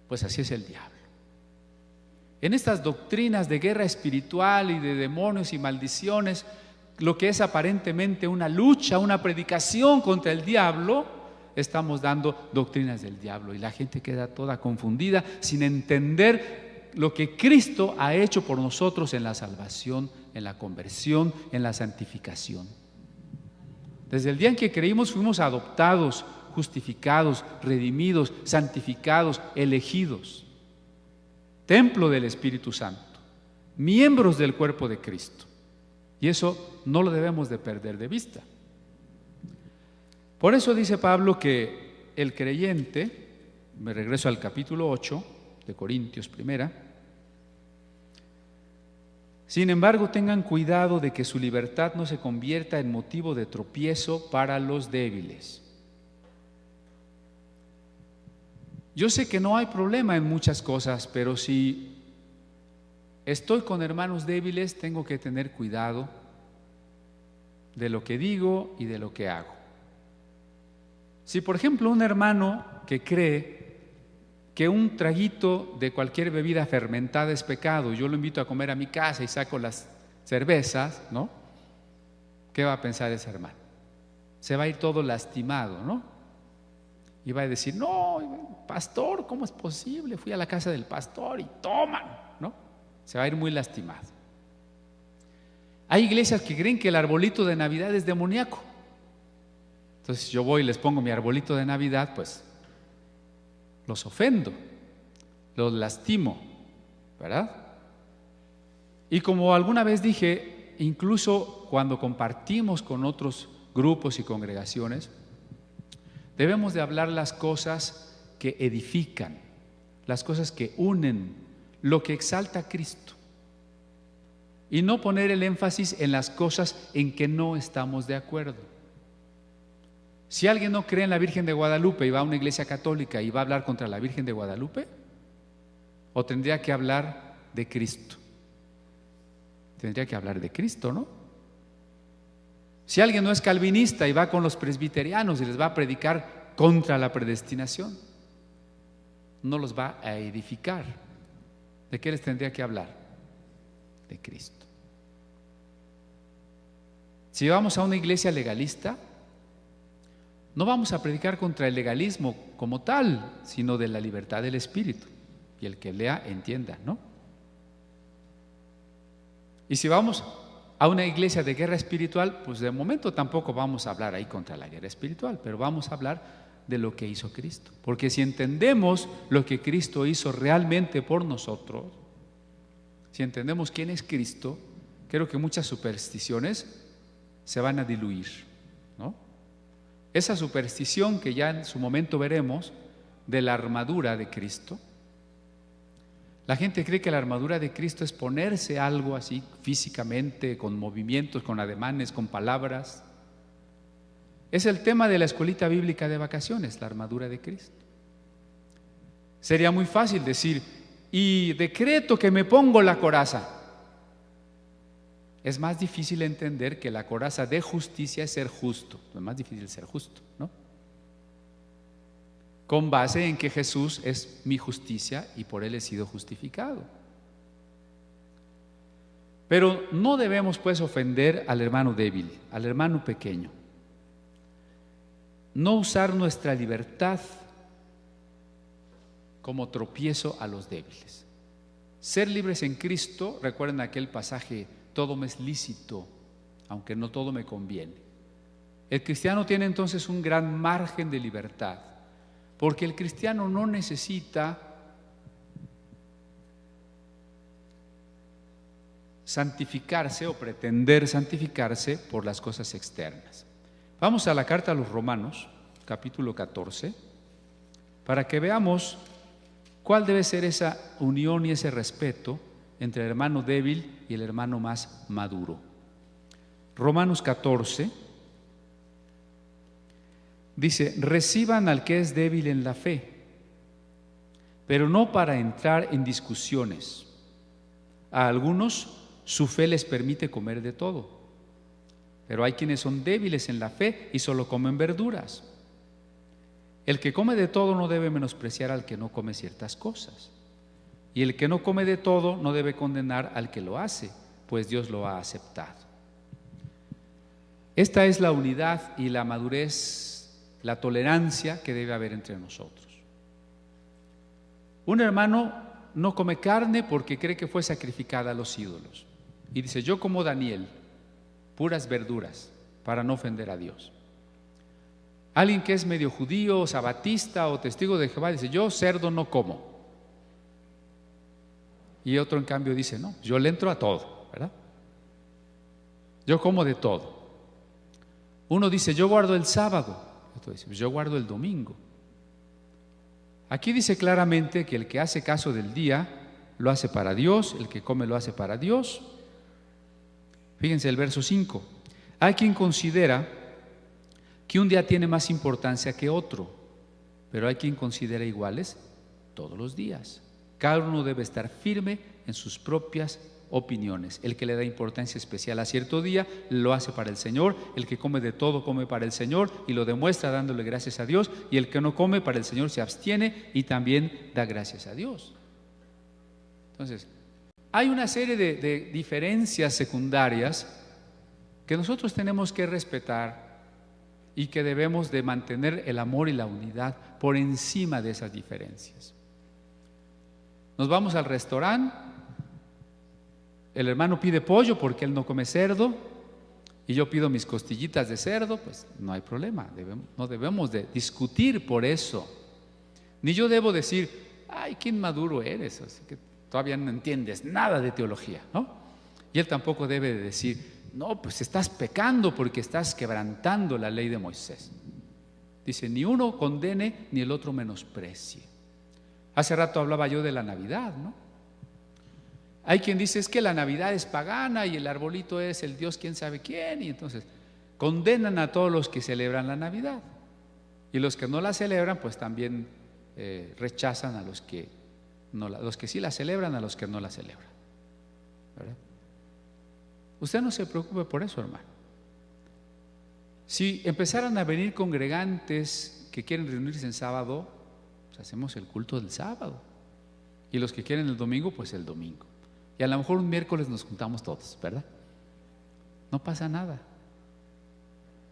Pues así es el diablo. En estas doctrinas de guerra espiritual y de demonios y maldiciones, lo que es aparentemente una lucha, una predicación contra el diablo, estamos dando doctrinas del diablo y la gente queda toda confundida sin entender lo que Cristo ha hecho por nosotros en la salvación, en la conversión, en la santificación. Desde el día en que creímos fuimos adoptados, justificados, redimidos, santificados, elegidos, templo del Espíritu Santo, miembros del cuerpo de Cristo. Y eso no lo debemos de perder de vista. Por eso dice Pablo que el creyente, me regreso al capítulo 8 de Corintios primera, sin embargo tengan cuidado de que su libertad no se convierta en motivo de tropiezo para los débiles. Yo sé que no hay problema en muchas cosas, pero si estoy con hermanos débiles, tengo que tener cuidado de lo que digo y de lo que hago. Si, por ejemplo, un hermano que cree que un traguito de cualquier bebida fermentada es pecado, yo lo invito a comer a mi casa y saco las cervezas, ¿no? ¿Qué va a pensar ese hermano? Se va a ir todo lastimado, ¿no? Y va a decir, no, pastor, ¿cómo es posible? Fui a la casa del pastor y toman, ¿no? Se va a ir muy lastimado. Hay iglesias que creen que el arbolito de Navidad es demoníaco. Entonces yo voy y les pongo mi arbolito de Navidad, pues los ofendo, los lastimo, ¿verdad? Y como alguna vez dije, incluso cuando compartimos con otros grupos y congregaciones, debemos de hablar las cosas que edifican, las cosas que unen, lo que exalta a Cristo, y no poner el énfasis en las cosas en que no estamos de acuerdo. Si alguien no cree en la Virgen de Guadalupe y va a una iglesia católica y va a hablar contra la Virgen de Guadalupe, o tendría que hablar de Cristo. Tendría que hablar de Cristo, ¿no? Si alguien no es calvinista y va con los presbiterianos y les va a predicar contra la predestinación, no los va a edificar. ¿De qué les tendría que hablar? De Cristo. Si vamos a una iglesia legalista, no vamos a predicar contra el legalismo como tal, sino de la libertad del espíritu. Y el que lea, entienda, ¿no? Y si vamos a una iglesia de guerra espiritual, pues de momento tampoco vamos a hablar ahí contra la guerra espiritual, pero vamos a hablar de lo que hizo Cristo. Porque si entendemos lo que Cristo hizo realmente por nosotros, si entendemos quién es Cristo, creo que muchas supersticiones se van a diluir, ¿no? Esa superstición que ya en su momento veremos de la armadura de Cristo. La gente cree que la armadura de Cristo es ponerse algo así físicamente, con movimientos, con ademanes, con palabras. Es el tema de la escuelita bíblica de vacaciones, la armadura de Cristo. Sería muy fácil decir, y decreto que me pongo la coraza. Es más difícil entender que la coraza de justicia es ser justo. Es más difícil ser justo, ¿no? Con base en que Jesús es mi justicia y por Él he sido justificado. Pero no debemos pues ofender al hermano débil, al hermano pequeño. No usar nuestra libertad como tropiezo a los débiles. Ser libres en Cristo, recuerden aquel pasaje, todo me es lícito, aunque no todo me conviene. El cristiano tiene entonces un gran margen de libertad, porque el cristiano no necesita santificarse o pretender santificarse por las cosas externas. Vamos a la carta a los Romanos, capítulo 14, para que veamos cuál debe ser esa unión y ese respeto entre el hermano débil y el hermano más maduro. Romanos 14 dice, reciban al que es débil en la fe, pero no para entrar en discusiones. A algunos su fe les permite comer de todo, pero hay quienes son débiles en la fe y solo comen verduras. El que come de todo no debe menospreciar al que no come ciertas cosas, y el que no come de todo no debe condenar al que lo hace, pues Dios lo ha aceptado. Esta es la unidad y la madurez, la tolerancia que debe haber entre nosotros. Un hermano no come carne porque cree que fue sacrificada a los ídolos y dice, yo como Daniel, puras verduras para no ofender a Dios. Alguien que es medio judío, sabatista o testigo de Jehová dice, yo cerdo no como. Y otro en cambio dice, no, yo le entro a todo, ¿verdad? Yo como de todo. Uno dice, yo guardo el sábado. Otro dice, yo guardo el domingo. Aquí dice claramente que el que hace caso del día lo hace para Dios, el que come lo hace para Dios. Fíjense el verso 5. Hay quien considera que un día tiene más importancia que otro, pero hay quien considera iguales todos los días. Cada uno debe estar firme en sus propias opiniones. El que le da importancia especial a cierto día lo hace para el Señor, el que come de todo come para el Señor y lo demuestra dándole gracias a Dios, y el que no come para el Señor se abstiene y también da gracias a Dios. Entonces, hay una serie de diferencias secundarias que nosotros tenemos que respetar y que debemos de mantener el amor y la unidad por encima de esas diferencias. Nos vamos al restaurante, el hermano pide pollo porque él no come cerdo y yo pido mis costillitas de cerdo, pues no hay problema, no debemos de discutir por eso. Ni yo debo decir, ay, qué inmaduro eres, así que todavía no entiendes nada de teología, ¿no? Y él tampoco debe de decir, no, pues estás pecando porque estás quebrantando la ley de Moisés. Dice, ni uno condene ni el otro menosprecie. Hace rato hablaba yo de la Navidad, ¿no? Hay quien dice, es que la Navidad es pagana y el arbolito es el Dios quién sabe quién, y entonces condenan a todos los que celebran la Navidad. Y los que no la celebran, pues también rechazan a los que sí la celebran, a los que no la celebran, ¿verdad? Usted no se preocupe por eso, hermano. Si empezaran a venir congregantes que quieren reunirse en sábado, pues hacemos el culto del sábado. Y los que quieren el domingo, pues el domingo. Y a lo mejor un miércoles nos juntamos todos, ¿verdad? No pasa nada.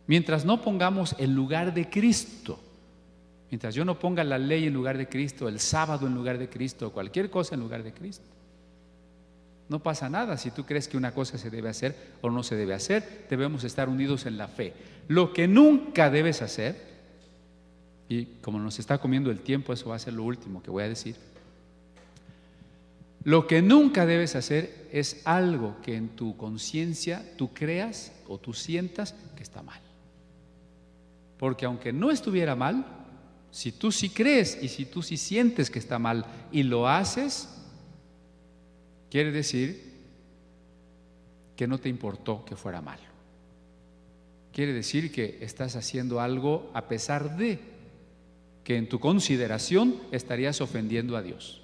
Mientras no pongamos en lugar de Cristo, mientras yo no ponga la ley en lugar de Cristo, el sábado en lugar de Cristo, cualquier cosa en lugar de Cristo, no pasa nada. Si tú crees que una cosa se debe hacer o no se debe hacer, debemos estar unidos en la fe. Lo que nunca debes hacer, y como nos está comiendo el tiempo, eso va a ser lo último que voy a decir. Lo que nunca debes hacer es algo que en tu conciencia tú creas o tú sientas que está mal. Porque aunque no estuviera mal, si tú sí crees y si tú sí sientes que está mal y lo haces, quiere decir que no te importó que fuera malo. Quiere decir que estás haciendo algo a pesar de que en tu consideración estarías ofendiendo a Dios.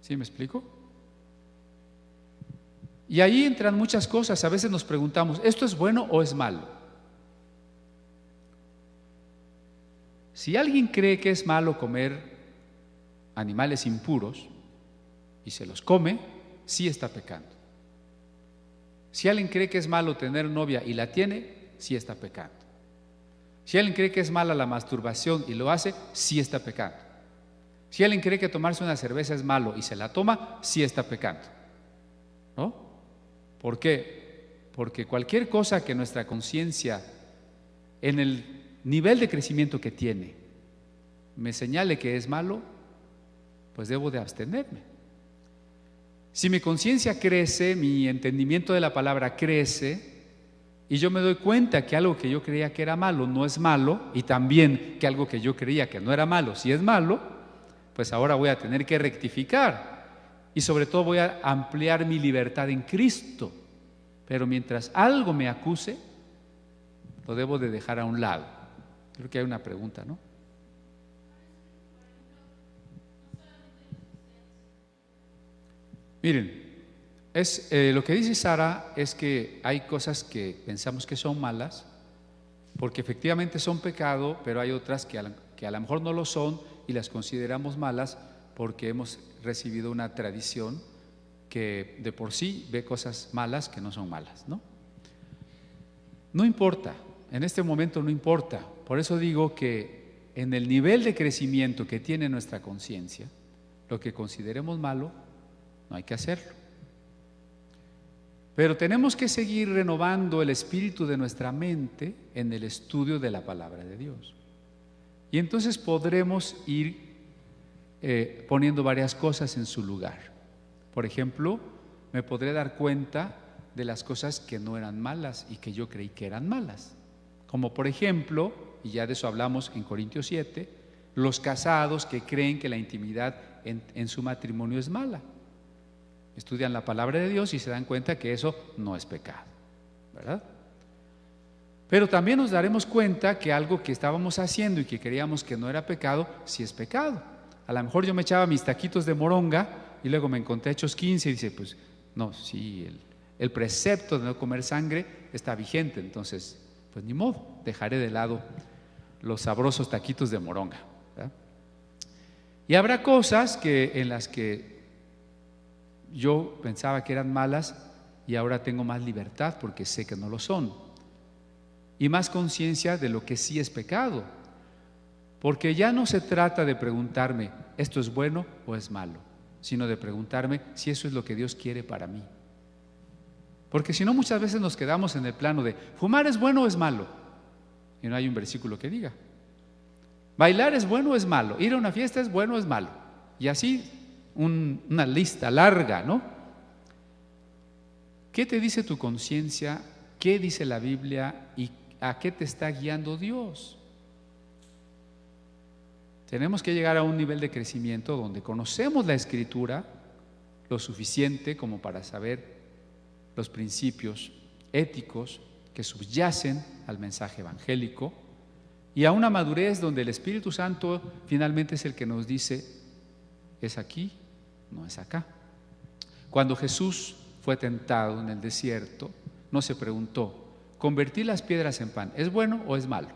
¿Sí me explico? Y ahí entran muchas cosas. A veces nos preguntamos, ¿esto es bueno o es malo? Si alguien cree que es malo comer animales impuros y se los come, sí está pecando. Si alguien cree que es malo tener novia y la tiene, sí está pecando. Si alguien cree que es mala la masturbación y lo hace, sí está pecando. Si alguien cree que tomarse una cerveza es malo y se la toma, sí está pecando. ¿No? ¿Por qué? Porque cualquier cosa que nuestra conciencia, en el nivel de crecimiento que tiene, me señale que es malo, pues debo de abstenerme. Si mi conciencia crece, mi entendimiento de la palabra crece, y yo me doy cuenta que algo que yo creía que era malo no es malo, y también que algo que yo creía que no era malo sí es malo, pues ahora voy a tener que rectificar, y sobre todo voy a ampliar mi libertad en Cristo. Pero mientras algo me acuse, lo debo de dejar a un lado. Creo que hay una pregunta, ¿no? Miren, lo que dice Sara es que hay cosas que pensamos que son malas, porque efectivamente son pecado, pero hay otras que a lo mejor no lo son y las consideramos malas porque hemos recibido una tradición que de por sí ve cosas malas que no son malas, ¿no? No importa, en este momento no importa. Por eso digo que en el nivel de crecimiento que tiene nuestra conciencia, lo que consideremos malo, no hay que hacerlo. Pero tenemos que seguir renovando el espíritu de nuestra mente en el estudio de la palabra de Dios. Y entonces podremos ir poniendo varias cosas en su lugar. Por ejemplo, me podré dar cuenta de las cosas que no eran malas y que yo creí que eran malas. Como por ejemplo, y ya de eso hablamos en Corintios 7, los casados que creen que la intimidad en su matrimonio es mala. Estudian la palabra de Dios y se dan cuenta que eso no es pecado, ¿verdad? Pero también nos daremos cuenta que algo que estábamos haciendo y que creíamos que no era pecado, sí es pecado. A lo mejor yo me echaba mis taquitos de moronga y luego me encontré Hechos 15 y dice, pues no, sí, el precepto de no comer sangre está vigente, entonces pues ni modo, dejaré de lado los sabrosos taquitos de moronga, ¿verdad? Y habrá cosas en las que yo pensaba que eran malas y ahora tengo más libertad porque sé que no lo son, y más conciencia de lo que sí es pecado, porque ya no se trata de preguntarme esto es bueno o es malo, sino de preguntarme si eso es lo que Dios quiere para mí. Porque si no, muchas veces nos quedamos en el plano de fumar es bueno o es malo, y no hay un versículo que diga. Bailar es bueno o es malo, ir a una fiesta es bueno o es malo, y así una lista larga, ¿no? ¿Qué te dice tu conciencia? ¿Qué dice la Biblia? ¿Y a qué te está guiando Dios? Tenemos que llegar a un nivel de crecimiento donde conocemos la Escritura lo suficiente como para saber los principios éticos que subyacen al mensaje evangélico, y a una madurez donde el Espíritu Santo finalmente es el que nos dice es aquí, no es acá. Cuando Jesús fue tentado en el desierto, no se preguntó, ¿convertir las piedras en pan es bueno o es malo?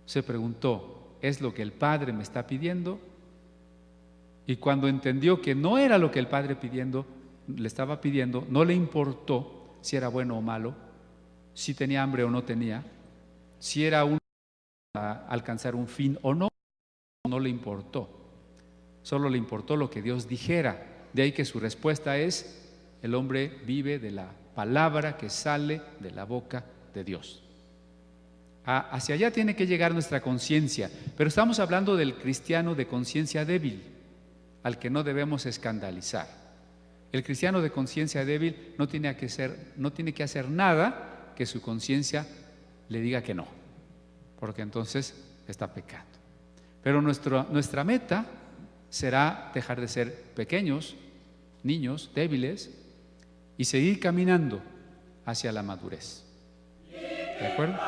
Se preguntó, ¿es lo que el Padre me está pidiendo? Y cuando entendió que no era lo que el Padre le estaba pidiendo, no le importó si era bueno o malo, si tenía hambre o no tenía, si era a alcanzar un fin o no, no le importó. Solo le importó lo que Dios dijera. De ahí que su respuesta es: el hombre vive de la palabra que sale de la boca de Dios. Hacia allá tiene que llegar nuestra conciencia, pero estamos hablando del cristiano de conciencia débil, al que no debemos escandalizar. El cristiano de conciencia débil no tiene que hacer nada que su conciencia le diga que no, porque entonces está pecando. Pero nuestra meta será dejar de ser pequeños, niños, débiles, y seguir caminando hacia la madurez. ¿De acuerdo?